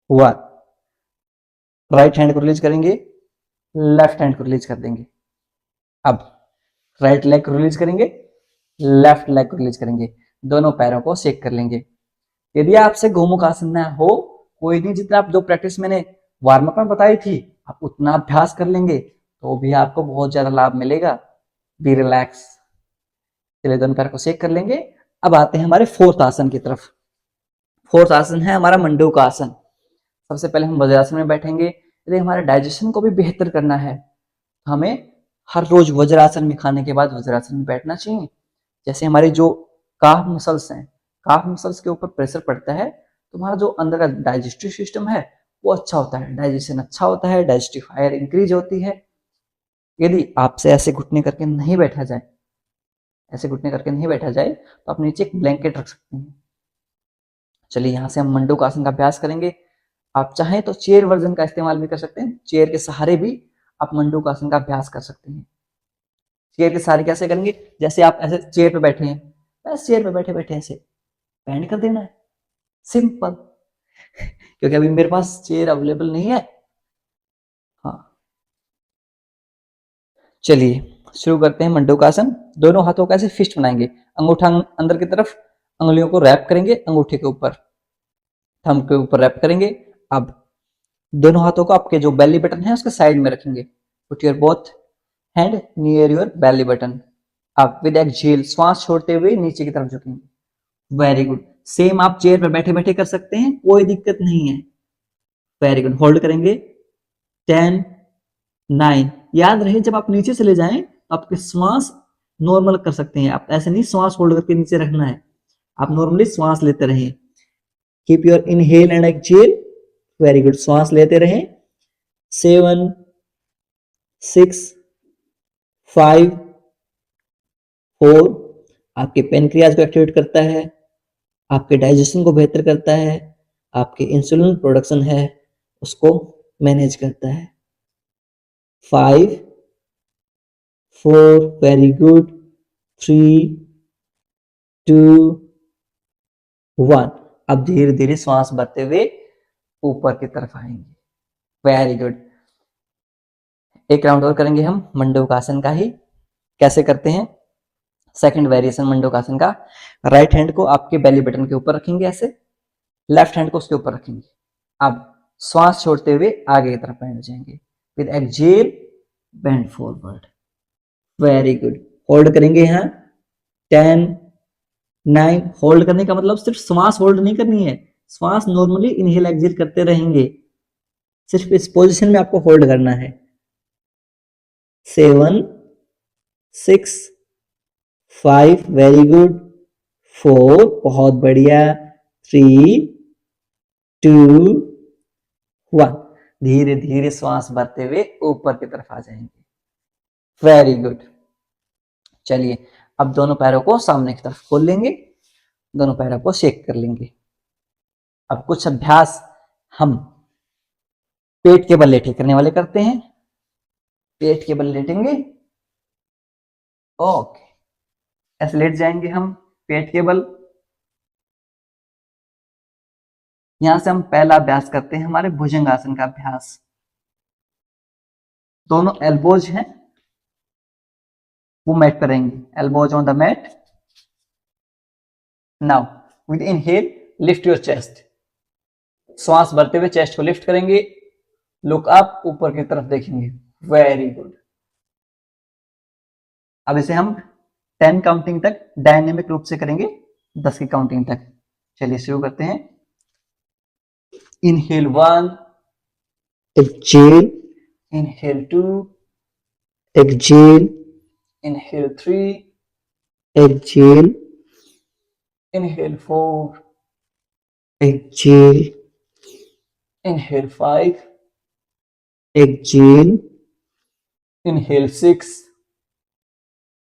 Speaker 1: 1। राइट हैंड को रिलीज करेंगे, लेफ्ट हैंड को रिलीज कर देंगे। अब राइट लेग को रिलीज करेंगे, लेफ्ट लेग को रिलीज करेंगे, दोनों पैरों को शेक कर लेंगे। यदि आपसे गौमुख आसन ना हो, कोई नहीं, जितना आप जो प्रैक्टिस मैंने वार्म अप में बताई थी आप उतना अभ्यास कर लेंगे तो भी आपको बहुत ज्यादा लाभ मिलेगा। Be relax. चलिए दोनों पैर को शेक कर लेंगे। अब आते हैं हमारे फोर्थ आसन की तरफ। फोर्थ आसन है हमारा मंडूक आसन। सबसे पहले हम वज्रासन में बैठेंगे। यदि हमारे डाइजेशन को भी बेहतर करना है तो हमें हर रोज वज्रासन में खाने के बाद वज्रासन में बैठना चाहिए। जैसे हमारी जो काफ मसल्स हैं, काफ मसल्स के ऊपर प्रेशर पड़ता है तो हमारा जो अंदर का डाइजेस्टिव सिस्टम है वो अच्छा होता है, डाइजेशन अच्छा होता है, डाइजेस्टिव फायर इंक्रीज होती है। यदि आपसे ऐसे घुटने करके नहीं बैठा जाए, ऐसे घुटने करके नहीं बैठा जाए तो आप नीचे एक ब्लैंकेट रख सकते हैं। चलिए यहाँ से हम मंडूक आसन का अभ्यास करेंगे। आप चाहें तो चेयर वर्जन का इस्तेमाल भी कर सकते हैं, चेयर के सहारे भी आप मंडूक आसन का अभ्यास कर सकते हैं। चेयर के सहारे कैसे करेंगे, जैसे आप ऐसे चेयर पे बैठे हैं, बस चेयर पे बैठे बैठे ऐसे बैंड कर देना है, सिंपल। क्योंकि अभी मेरे पास चेयर अवेलेबल नहीं है। हाँ चलिए शुरू करते हैं मंडूक आसन। दोनों हाथों का ऐसे फिस्ट बनाएंगे, अंगूठा अंदर की तरफ, अंगुलियों को रैप करेंगे अंगूठे के ऊपर, थंब के ऊपर रैप करेंगे। अब दोनों हाथों को आपके जो बेली बटन है उसके साइड में रखेंगे। Put your both hand near your belly button. अब विद एक्सहेल श्वास छोड़ते हुए नीचे की तरफ झुकेंगे। Very good. सेम आप चेयर पर बैठे बैठे कर सकते हैं, कोई दिक्कत नहीं है। Very good. होल्ड करेंगे 10, 9। याद रहे जब आप नीचे चले जाएं तो आपके श्वास नॉर्मल कर सकते हैं, आप ऐसे नहीं श्वास होल्ड करके नीचे रखना है, आप नॉर्मली श्वास लेते रहें। Keep your inhale and exhale. Very good. श्वास लेते रहें। 7, 6, 5, 4। आपके पेनक्रियाज को एक्टिवेट करता है, आपके डाइजेशन को बेहतर करता है, आपके इंसुलिन प्रोडक्शन है उसको मैनेज करता है। 5, 4। Very good. 3, 2, 1। अब धीरे धीरे श्वास भरते हुए ऊपर की तरफ आएंगे। Very good. एक राउंड और करेंगे हम मंडूक आसन का ही। कैसे करते हैं, सेकंड वेरिएशन मंडूक आसन का। राइट हैंड को आपके बेली बटन के ऊपर रखेंगे ऐसे, लेफ्ट हैंड को उसके ऊपर रखेंगे। अब श्वास छोड़ते हुए आगे की तरफ बैंड हो जाएंगे। With exhale bend forward. Very good. Hold करेंगे यहाँ 10, 9। होल्ड करने का मतलब सिर्फ श्वास होल्ड नहीं करनी है, श्वास नॉर्मली इनहेल एक्सहेल करते रहेंगे, सिर्फ इस पोजीशन में आपको होल्ड करना है। 7, 6, 5। Very good. 4। बहुत बढ़िया। 3, 2, 1। धीरे धीरे श्वास भरते हुए ऊपर की तरफ आ जाएंगे। Very good. चलिए अब दोनों पैरों को सामने की तरफ खोल लेंगे। दोनों पैरों को शेक कर लेंगे। अब कुछ अभ्यास हम पेट के बल लेटे करने वाले करते हैं। पेट के बल लेटेंगे, ओके, ऐसे लेट जाएंगे हम पेट के बल। यहां से हम पहला अभ्यास करते हैं हमारे भुजंगासन का अभ्यास। दोनों एल्बोज हैं वो मैट पर रहेंगे, elbows on the mat. Now with inhale lift your chest, श्वास भरते हुए चेस्ट को लिफ्ट करेंगे, लुक अप, ऊपर की तरफ देखेंगे, वेरी गुड। अब इसे हम 10 काउंटिंग तक डायनेमिक रूप से करेंगे, 10 की काउंटिंग तक। चलिए शुरू करते हैं। Inhale 1, exhale, inhale 2, exhale, inhale 3, exhale, inhale 4, exhale, inhale 5, exhale, inhale 6,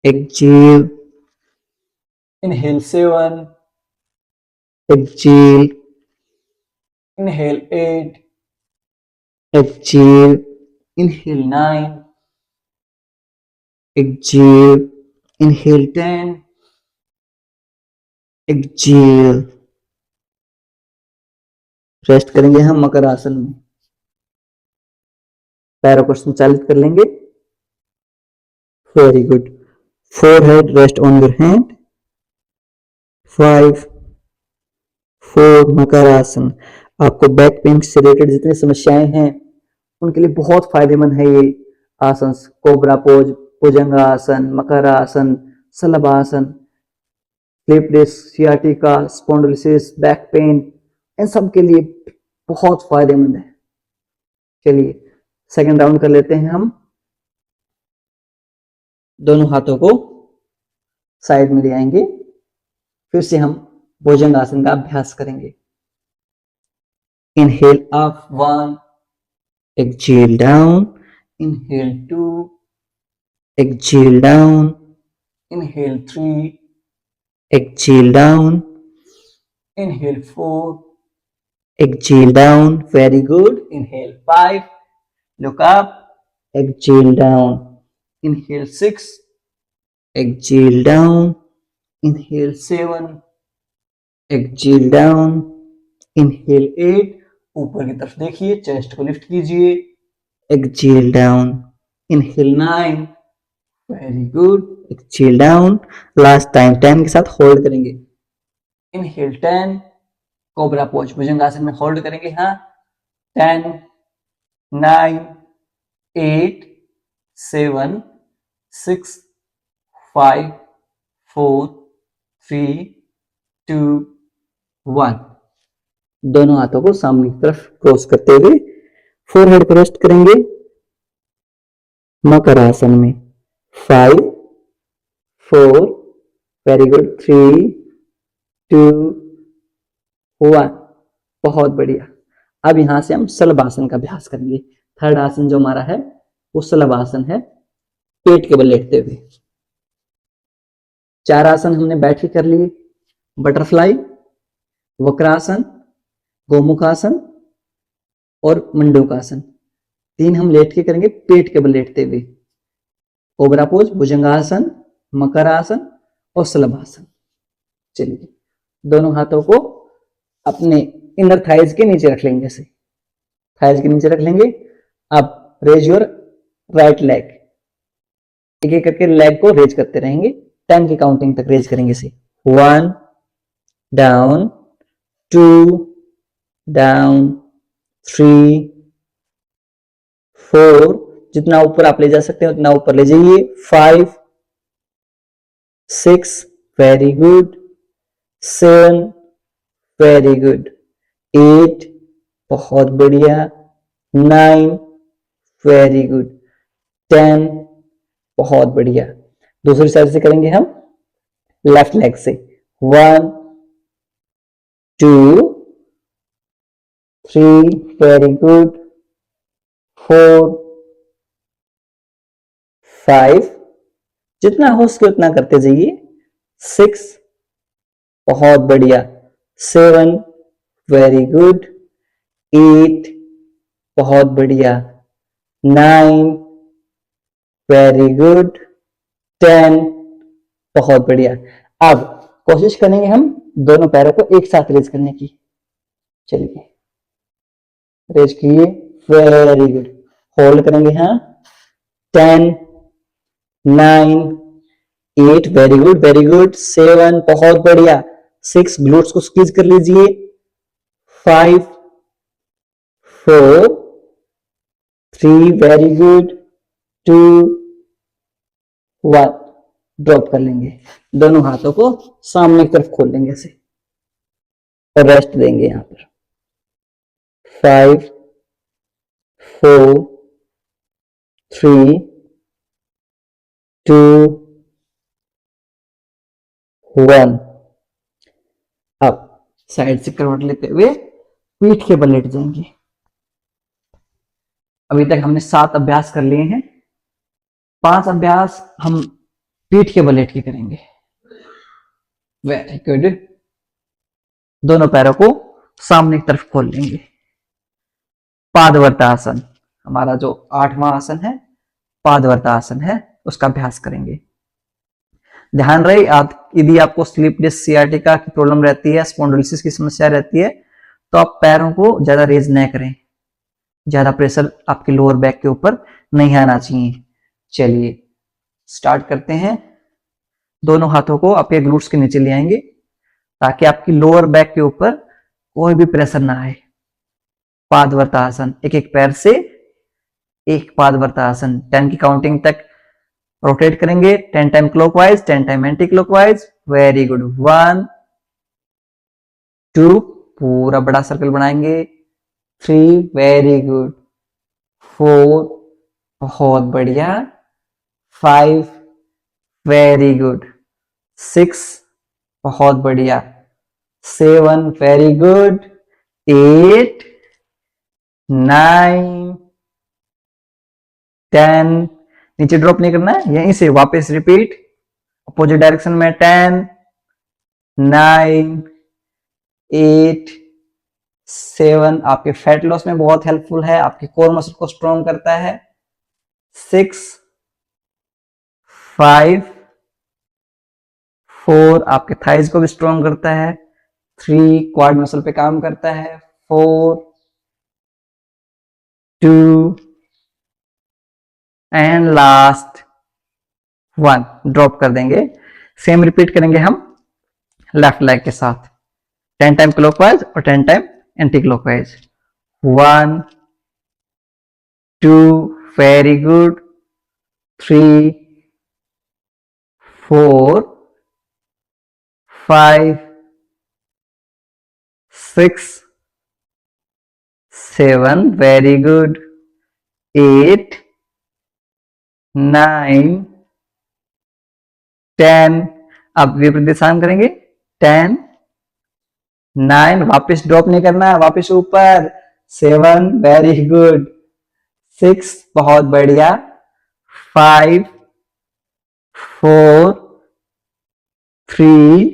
Speaker 1: exhale, inhale 7, exhale, inhale 8, exhale, inhale 9, exhale, inhale 10, exhale। Rest करेंगे हम मकर आसन में, पैरों को संचालित कर लेंगे, very good. Forehead rest on your hand, 5, 4 मकर आसन। आपको बैक पेन से रिलेटेड जितनी समस्याएं हैं उनके लिए बहुत फायदेमंद है ये आसन। कोबरा पोज, भुजंगासन, मकर आसन, शलभ आसन, slip disc, sciatica, spondylosis, back pain, इन सब के लिए बहुत फायदेमंद है। चलिए सेकंड राउंड कर लेते हैं हम। दोनों हाथों को साइड में ले आएंगे, फिर से हम भुजंगासन का अभ्यास करेंगे। Inhale up 1, exhale down, inhale 2, exhale down, inhale 3, exhale down, inhale 4, exhale down, very good, inhale 5, look up, exhale down, inhale 6, exhale down, inhale 7, exhale down, inhale 8, ऊपर की तरफ देखिए, चेस्ट को लिफ्ट कीजिए, exhale down, inhale 9, very good, exhale down, last time 10 के साथ hold करेंगे, inhale 10, cobra pose भुजंगासन में होल्ड करेंगे, हाँ, 10, 9, 8, 7, 6, 5, 4, 3, 2, 1। दोनों हाथों को सामने की तरफ क्रॉस करते हुए फोरहेड को रेस्ट करेंगे मकर आसन में, 5, 4, वेरी गुड, 3, 2, 1, बहुत बढ़िया। अब यहां से हम शलभ आसन का अभ्यास करेंगे। थर्ड आसन जो हमारा है वो शलभ आसन है, पेट के बल लेटते हुए। 4 आसन हमने बैठ के कर लिए, बटरफ्लाई, वक्रासन, गोमुखासन और मंडूकासन। 3 हम लेट के करेंगे पेट के बल लेटते हुए, कोबरा पोज, भुजंगासन, मकर आसन और शलभ आसन। चलिए दोनों हाथों को अपने इनर थाइज के नीचे रख लेंगे, ऐसे थाइज के नीचे रख लेंगे। अब रेज योर राइट लेग, एक एक करके लेग को रेज करते रहेंगे, 10 की काउंटिंग तक रेज करेंगे इसे। 1 डाउन, 2 डाउन, 3, 4, जितना ऊपर आप ले जा सकते हैं उतना ऊपर ले जाइए, 5, 6, वेरी गुड, 7, वेरी गुड, 8, बहुत बढ़िया, 9, वेरी गुड, 10, बहुत बढ़िया। दूसरी साइड से करेंगे हम लेफ्ट लेग से, 1, 2, 3, वेरी गुड, 4, 5, जितना हो सके उतना करते जाइए, 6, बहुत बढ़िया, 7 वेरी गुड, 8 बहुत बढ़िया, 9 वेरी गुड, 10 बहुत बढ़िया। अब कोशिश करेंगे हम दोनों पैरों को एक साथ रेज करने की। चलिए रेज किए, वेरी गुड, होल्ड करेंगे, हाँ, 10 9 8 वेरी गुड वेरी गुड, 7 बहुत बढ़िया, 6 ग्लूट्स को स्क्वीज कर लीजिए, 5 4 3 वेरी गुड, 2 1 ड्रॉप कर लेंगे। दोनों हाथों को सामने की तरफ खोल लेंगे ऐसे और रेस्ट देंगे यहां पर। 5 4 3 2 1। अब साइड से करवट लेते हुए पीठ के बल लेट जाएंगे। अभी तक हमने 7 अभ्यास कर लिए हैं, 5 अभ्यास हम पीठ के बल लेट के करेंगे। वेरी गुड, दोनों पैरों को सामने की तरफ खोल लेंगे। पादवर्तासन, हमारा जो 8वां आसन है, पादवर्तासन है, उसका अभ्यास करेंगे। ध्यान रहे, यदि आपको स्लिप डिस्क सियाटिका की प्रॉब्लम रहती है, स्पॉन्डिलोसिस की समस्या रहती है, तो आप पैरों को ज्यादा रेज न करें, ज्यादा प्रेशर आपके लोअर बैक के ऊपर नहीं आना चाहिए। चलिए स्टार्ट करते हैं। दोनों हाथों को आपके ग्लूट्स के नीचे ले आएंगे ताकि आपकी लोअर बैक के ऊपर कोई भी प्रेशर ना आए। पादवर्तासन, एक एक पैर से एक पादवर्तासन, 10 की काउंटिंग तक रोटेट करेंगे, 10 time clockwise, 10 time anti clockwise. Very good, 1 2 पूरा बड़ा सर्कल बनाएंगे, 3 वेरी गुड, 4 बहुत बढ़िया, 5 वेरी गुड, 6 बहुत बढ़िया, 7 वेरी गुड, 8 9 10। नीचे ड्रॉप नहीं करना है, यहीं से वापस रिपीट अपोजिट डायरेक्शन में। 10 9 8 7 आपके फैट लॉस में बहुत हेल्पफुल है, आपके कोर मसल को स्ट्रॉन्ग करता है। 6 5 4 आपके थाइज को भी स्ट्रॉन्ग करता है। 3 क्वाड मसल पे काम करता है। 4 2 एंड लास्ट 1 ड्रॉप कर देंगे। सेम रिपीट करेंगे हम लेफ्ट लेग के साथ, 10 टाइम क्लॉकवाइज और 10 time anti clockwise. 1 2 very good, 3 4 5 6 7 very good, 8 9 10। अब विपरीत दिशा में करेंगे, 10 9 वापस ड्रॉप नहीं करना है, वापस ऊपर, 7 वेरी गुड, 6 बहुत बढ़िया, 5 4 3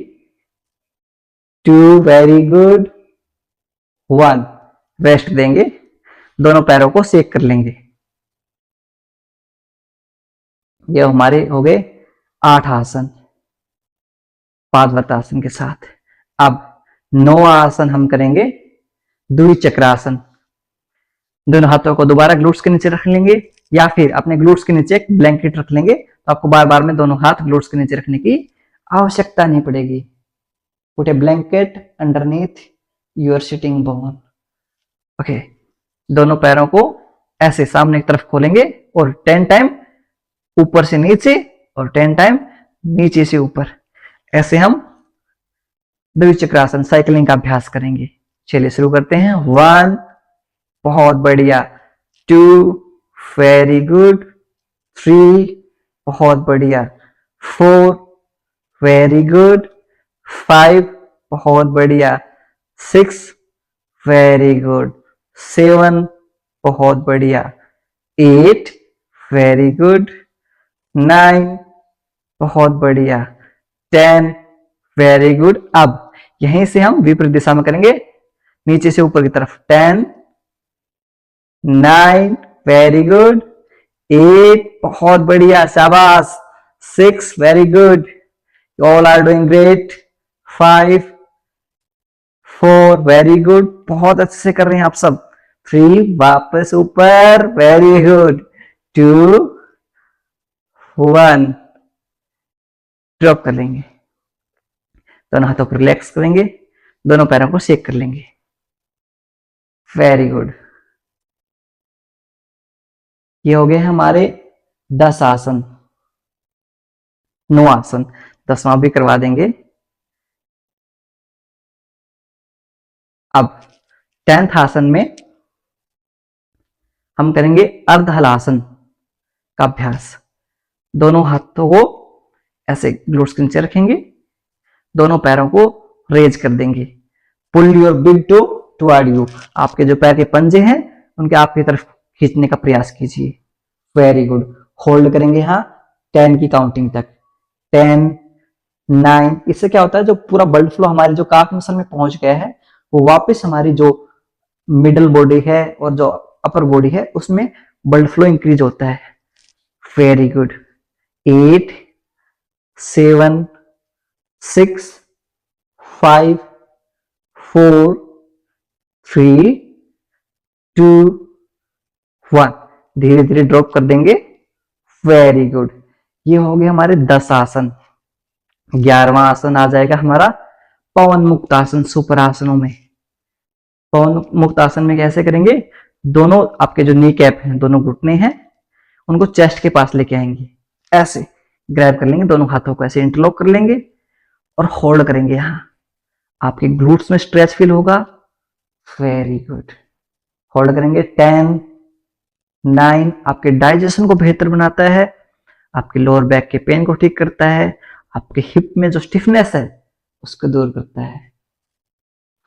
Speaker 1: 2 वेरी गुड, 1 रेस्ट देंगे। दोनों पैरों को सेक कर लेंगे। ये हमारे हो गए 8 आसन पादवर्तासन के साथ। अब 9 आसन हम करेंगे द्विचक्रासन। दोनों हाथों को दोबारा ग्लूट्स के नीचे रख लेंगे या फिर अपने ग्लूट्स के नीचे एक ब्लैंकेट रख लेंगे, तो आपको बार बार में दोनों हाथ ग्लूट्स के नीचे रखने की आवश्यकता नहीं पड़ेगी। Put A blanket underneath your sitting bone. Okay, दोनों पैरों को ऐसे सामने की तरफ खोलेंगे और 10 टाइम ऊपर से नीचे और 10 टाइम नीचे से ऊपर, ऐसे हम द्विचक्रासन साइकिलिंग का अभ्यास करेंगे। चलिए शुरू करते हैं। 1 बहुत बढ़िया, 2 वेरी गुड, 3 बहुत बढ़िया, 4 वेरी गुड, 5 बहुत बढ़िया, 6 वेरी गुड, 7 बहुत बढ़िया, 8 वेरी गुड, 9 बहुत बढ़िया, 10 वेरी गुड। अब यहीं से हम विपरीत दिशा में करेंगे, नीचे से ऊपर की तरफ। 10, 9, वेरी गुड। 8, बहुत बढ़िया, शाबाश। 6, very good, all are doing great. 5, 4, very good, बहुत अच्छे से कर रहे हैं आप सब। 3, वापस ऊपर, वेरी गुड। 2, 1, ड्रॉप कर लेंगे। दोनों हाथों को रिलैक्स करेंगे, दोनों पैरों को शेक कर लेंगे। Very good. ये हो गए हमारे 10 आसन। 9 आसन, 10वां भी करवा देंगे। अब 10th आसन में हम करेंगे अर्ध हलासन का अभ्यास। दोनों हाथों को ऐसे ग्लूट्स के नीचे रखेंगे, दोनों पैरों को रेज कर देंगे। Pull your big toe toward you, आपके जो पैर के पंजे हैं उनके आपकी तरफ खींचने का प्रयास कीजिए। Very good. होल्ड करेंगे यहाँ 10 की काउंटिंग तक। 10, 9, इससे क्या होता है, जो पूरा ब्लड फ्लो हमारे जो काफ मसल में पहुंच गया है वो वापस हमारी जो मिडल बॉडी है और जो अपर बॉडी है उसमें ब्लड फ्लो इंक्रीज होता है। Very good. 8, 7, 6, 5, 4, 3, 2, 1, धीरे धीरे ड्रॉप कर देंगे। Very good. ये हो गए हमारे 10 आसन। 11वां आसन आ जाएगा हमारा पवन मुक्त आसन। सुपर आसनों में पवन मुक्त आसन में कैसे करेंगे, दोनों आपके जो नी कैप हैं, दोनों घुटने हैं, उनको चेस्ट के पास लेके आएंगे, ऐसे ग्रैब कर लेंगे, दोनों हाथों को ऐसे इंटरलॉक कर लेंगे और होल्ड करेंगे। यहां आपके ग्लूट्स में स्ट्रेच फील होगा। Very good. होल्ड करेंगे। 10, 9, आपके डाइजेशन को बेहतर बनाता है, आपके लोअर बैक के पेन को ठीक करता है, आपके हिप में जो स्टिफनेस है उसको दूर करता है।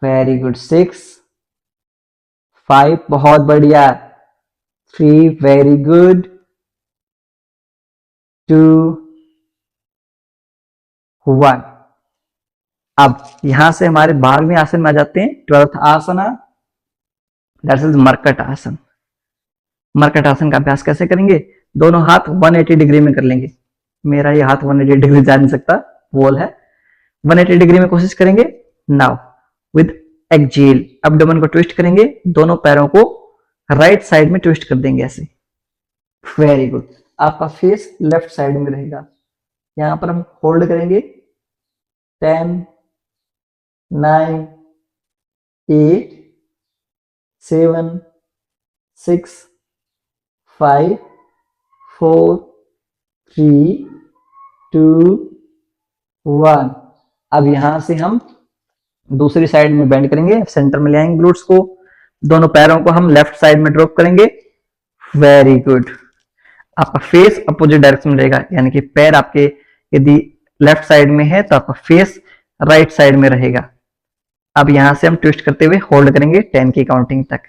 Speaker 1: Very good. 6, 5, बहुत बढ़िया। 3, वेरी गुड। 2, 1। अब यहां से हमारे 12वें आसन में आ जाते हैं। 12th आसना, दैट इज मरकट आसन। मरकट आसन का अभ्यास कैसे करेंगे, दोनों हाथ 180 डिग्री में कर लेंगे। मेरा ये हाथ 180 डिग्री जा नहीं सकता, वॉल है। 180 डिग्री में कोशिश करेंगे। नाउ विद एक्जेल एब्डोमेन को ट्विस्ट करेंगे, दोनों पैरों को राइट साइड में ट्विस्ट कर देंगे ऐसे। Very good. आपका फेस लेफ्ट साइड में रहेगा। यहां पर हम होल्ड करेंगे। 10, 9, 8, 7, 6, 5, 4, 3, 2, 1। अब यहां से हम दूसरी साइड में बेंड करेंगे, सेंटर में ले आएंगे ग्लूट्स को, दोनों पैरों को हम लेफ्ट साइड में ड्रॉप करेंगे। Very good. आपका फेस अपोजिट डायरेक्शन में रहेगा, यानी कि पैर आपके यदि लेफ्ट साइड में है तो आपका फेस राइट साइड में रहेगा। अब यहां से हम ट्विस्ट करते हुए होल्ड करेंगे 10 की काउंटिंग तक।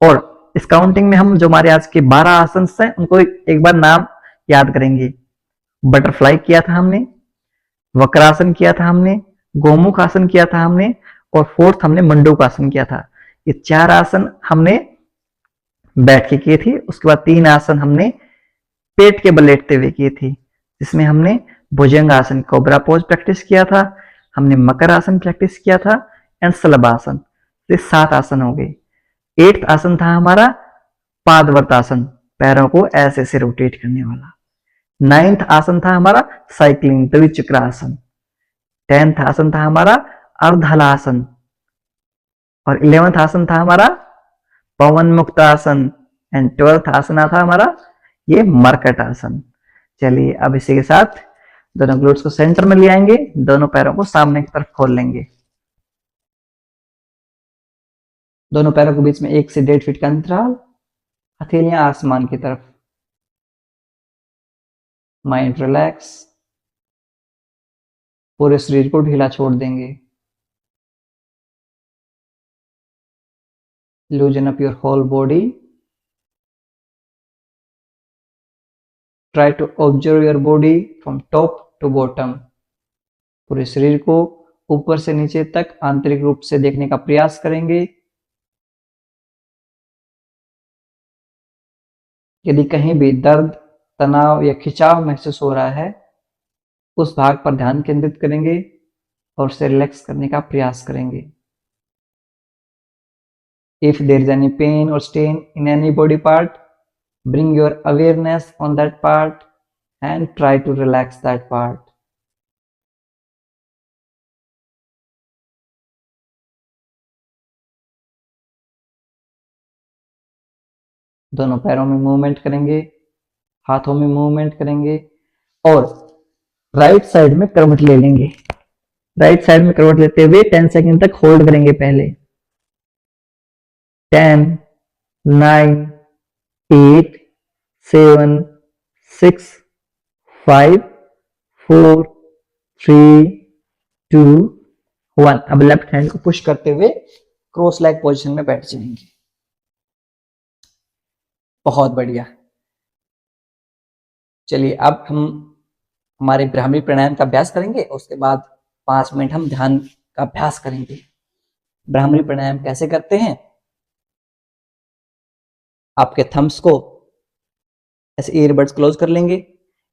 Speaker 1: और इस काउंटिंग में हम जो हमारे आज के 12 आसन हैं उनको एक बार नाम याद करेंगे। बटरफ्लाई किया था हमने, वक्रासन किया था हमने, गोमुख आसन किया था हमने, और फोर्थ हमने मंडूक आसन किया था। ये 4 आसन हमने बैठ के किए थे। उसके बाद 3 आसन हमने पेट के बल लेटते हुए किए थे, जिसमें हमने भुजंग आसन कोबरा पोज प्रैक्टिस किया था, हमने मकर आसन प्रैक्टिस किया था एंड सलभ आसन। ये 7 आसन हो गए। 8th आसन था हमारा पादवर्त आसन, पैरों को ऐसे ऐसे रोटेट करने वाला। 9th आसन था हमारा साइक्लिंग द्विचक्र आसन। 10th आसन था हमारा अर्धहलासन। और 11th आसन था हमारा पवन मुक्त आसन। एंड 12th आसन था हमारा ये मरकट आसन। चलिए अब इसी के साथ दोनों ग्लूट्स को सेंटर में ले आएंगे, दोनों पैरों को सामने की तरफ खोल लेंगे। दोनों पैरों के बीच में 1 से 1.5 फीट का अंतराल, हथेलियां आसमान की तरफ। माइंड रिलैक्स, पूरे शरीर को ढीला छोड़ देंगे। Loosen up your whole body. Try to observe your body from top to bottom. पूरे शरीर को ऊपर से नीचे तक आंतरिक रूप से देखने का प्रयास करेंगे। यदि कहीं भी दर्द, तनाव या खिंचाव महसूस हो रहा है, उस भाग पर ध्यान केंद्रित करेंगे और उसे रिलैक्स करने का प्रयास करेंगे। If there is any pain or strain in any body part, bring your awareness on that part and try to relax that part. दोनों पैरों में मूवमेंट करेंगे, हाथों में मूवमेंट करेंगे और राइट साइड में करवट ले लेंगे। राइट साइड में करवट लेते हुए 10 सेकंड तक होल्ड करेंगे। पहले 10, 9, 8, 7, 6, 5, 4, 3, 2, 1। अब लेफ्ट हैंड को पुश करते हुए क्रॉस लेग पोजीशन में बैठ जाएंगे। बहुत बढ़िया। चलिए अब हम हमारे ब्राह्मी प्राणायाम का अभ्यास करेंगे। उसके बाद 5 मिनट हम ध्यान का अभ्यास करेंगे। ब्राह्मी प्राणायाम कैसे करते हैं? आपके थम्स को ऐसे ईयरबड्स क्लोज कर लेंगे।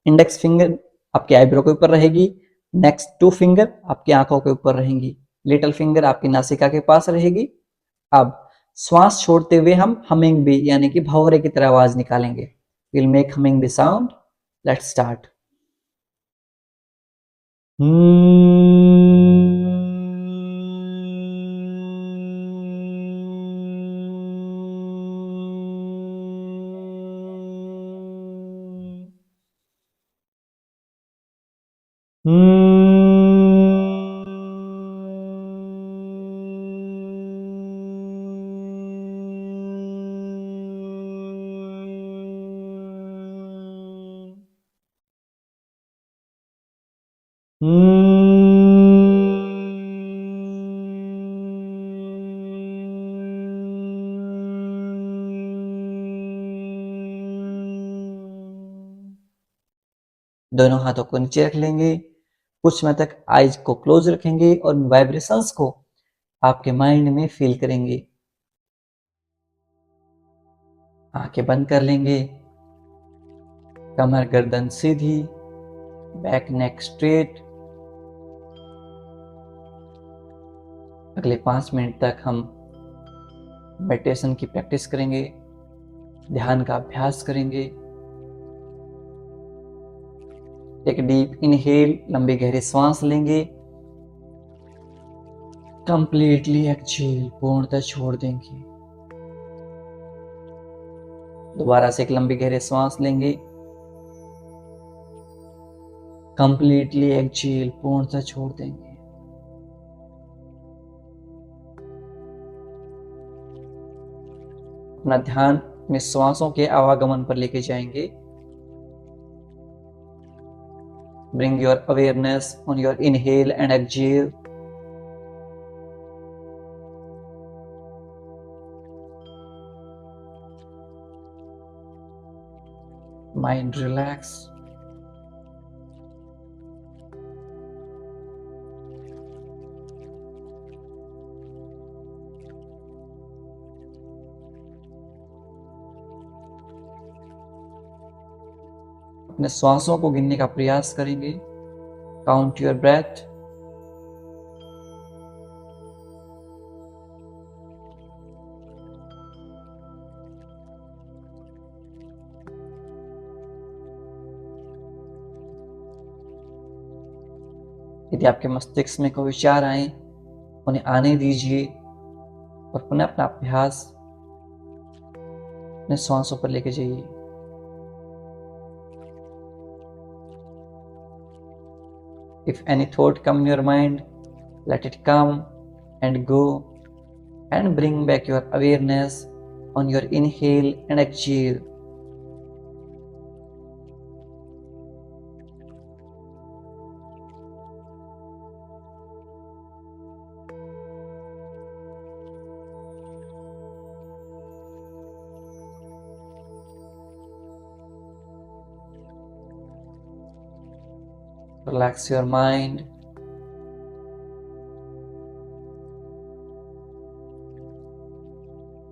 Speaker 1: इंडेक्स फिंगर आपके आईब्रो के ऊपर रहेगी। नेक्स्ट 2 फिंगर आपकी आंखों के ऊपर रहेंगी। लिटिल फिंगर आपकी नासिका के पास रहेगी। अब श्वास छोड़ते हुए हम हमिंग बी यानी कि भौरे की तरह आवाज निकालेंगे। Will make humming bee sound. Let's start. दोनों हाथों को नीचे रख लेंगे। कुछ समय तक आईज को क्लोज रखेंगे और वाइब्रेशंस को आपके माइंड में फील करेंगे। आंखें बंद कर लेंगे। कमर गर्दन सीधी, बैक नेक स्ट्रेट। अगले 5 मिनट तक हम मेडिटेशन की प्रैक्टिस करेंगे, ध्यान का अभ्यास करेंगे। एक डीप इनहेल, लंबी गहरी सांस लेंगे। कंप्लीटली एक्सहेल, पूर्णतः छोड़ देंगे। दोबारा से एक लंबी गहरी सांस लेंगे। कंप्लीटली एक्सहेल, पूर्णतः छोड़ देंगे। अपना ध्यान अपने श्वासों के आवागमन पर लेके जाएंगे। Bring your awareness on your inhale and exhale. Mind relax. अपने श्वासों को गिनने का प्रयास करेंगे। Count your breath. यदि आपके मस्तिष्क में कोई विचार आए, उन्हें आने दीजिए और पुनः अपना अभ्यास अपने श्वासों पर लेके जाइए। If any thought come in your mind, let it come and go and bring back your awareness on your inhale and exhale. Relax your mind,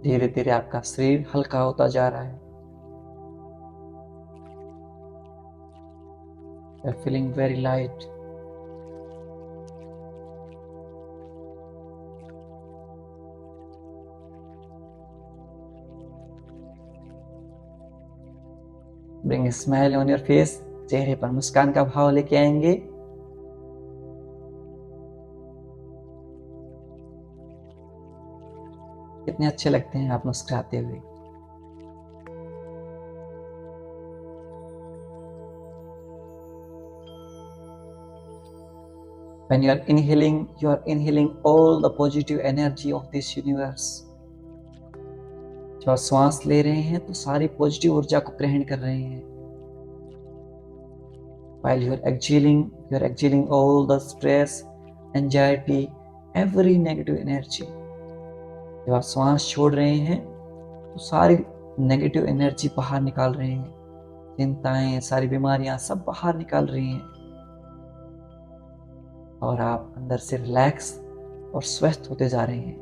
Speaker 1: धीरे धीरे आपका शरीर हल्का होता जा रहा है। You're feeling very light. Bring a smile on your face. चेहरे पर मुस्कान का भाव लेके आएंगे। कितने अच्छे लगते हैं आप मुस्कुराते हुए। When you are inhaling all the positive energy of this universe. जब आप श्वास ले रहे हैं तो सारी पॉजिटिव ऊर्जा को ग्रहण कर रहे हैं। While you are exhaling all the stress, anxiety, every negative energy. जब आप श्वास छोड़ रहे हैं तो सारी नेगेटिव एनर्जी बाहर निकाल रहे हैं। चिंताएं, सारी बीमारियां सब बाहर निकाल रही हैं और आप अंदर से रिलैक्स और स्वस्थ होते जा रहे हैं।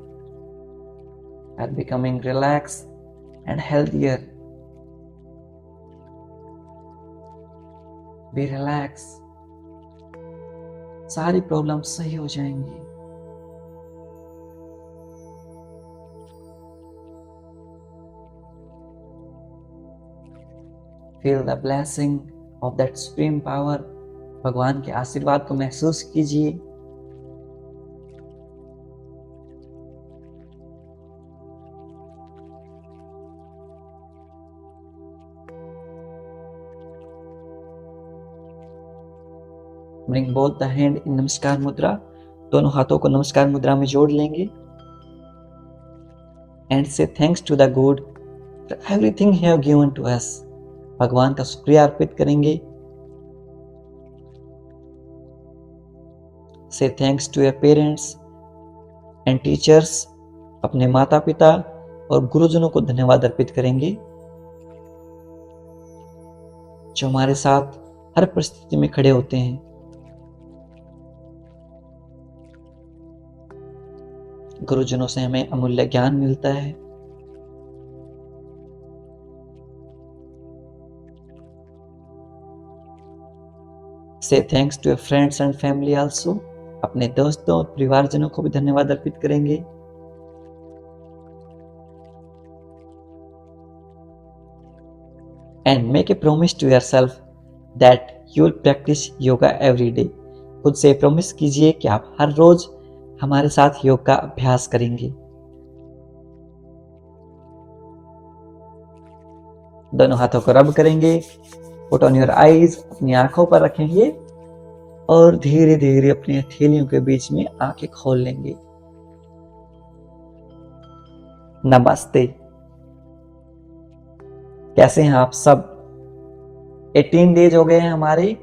Speaker 1: You are becoming relaxed and healthier. Be relaxed. सारी प्रॉब्लम सही हो जाएंगी। Feel the blessing of that supreme power. भगवान के आशीर्वाद को महसूस कीजिए। Bring both the hand in नमस्कार मुद्रा। दोनों हाथों को नमस्कार मुद्रा में जोड़ लेंगे। And say thanks to the God for everything He have given to us. भगवान का शुक्रिया अर्पित करेंगे। Say thanks to your parents and teachers. अपने माता पिता और गुरुजनों को धन्यवाद अर्पित करेंगे जो हमारे साथ हर परिस्थिति में खड़े होते हैं। गुरुजनों से हमें अमूल्य ज्ञान मिलता है। Say thanks to your friends and family also. अपने दोस्तों और परिवारजनों को भी धन्यवाद अर्पित करेंगे। And make a promise to yourself that you will practice yoga every day. खुद से प्रॉमिस कीजिए कि आप हर रोज हमारे साथ योग का अभ्यास करेंगे। दोनों हाथों को रब करेंगे। Put on your eyes. अपनी आंखों पर रखेंगे और धीरे धीरे अपनी हथेलियों के बीच में आंखें खोल लेंगे। नमस्ते। कैसे हैं आप सब? 18 डेज हो गए हैं हमारे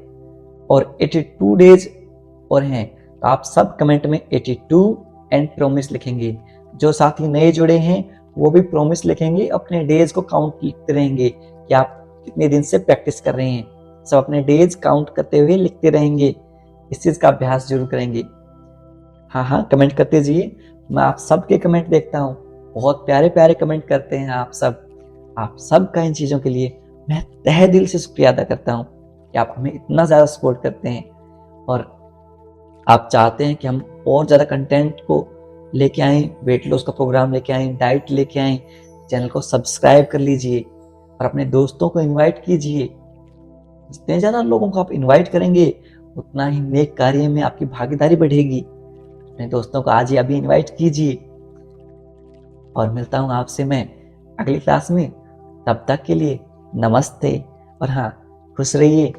Speaker 1: और 82 डेज और हैं। तो आप सब कमेंट में 82 एंड प्रॉमिस लिखेंगे। जो साथी नए जुड़े हैं वो भी प्रॉमिस लिखेंगे, अपने डेज को काउंट लिखते रहेंगे कि आप कितने दिन से प्रैक्टिस कर रहे हैं। सब अपने डेज काउंट करते हुए लिखते रहेंगे। इस चीज का अभ्यास जरूर करेंगे। हाँ, कमेंट करते जाइए। मैं आप सबके कमेंट देखता हूँ। बहुत प्यारे प्यारे कमेंट करते हैं आप सब। आप सब का इन चीजों के लिए मैं तहे दिल से शुक्रिया अदा करता हूँ कि आप हमें इतना ज्यादा सपोर्ट करते हैं और आप चाहते हैं कि हम और ज्यादा कंटेंट को लेके आए, वेट लॉस का प्रोग्राम लेके आए, डाइट लेके आए। चैनल को सब्सक्राइब कर लीजिए और अपने दोस्तों को इनवाइट कीजिए। जितने ज्यादा लोगों को आप इनवाइट करेंगे उतना ही नेक कार्य में आपकी भागीदारी बढ़ेगी। अपने दोस्तों को आज ही अभी इनवाइट कीजिए और मिलता हूं आपसे मैं अगली क्लास में। तब तक के लिए नमस्ते। और हाँ, खुश रहिए,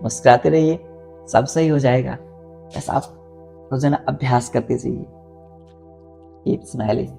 Speaker 1: मुस्कुराते रहिए, सब सही हो जाएगा। बस आप रोजाना अभ्यास करते जाइए। Keep smiling.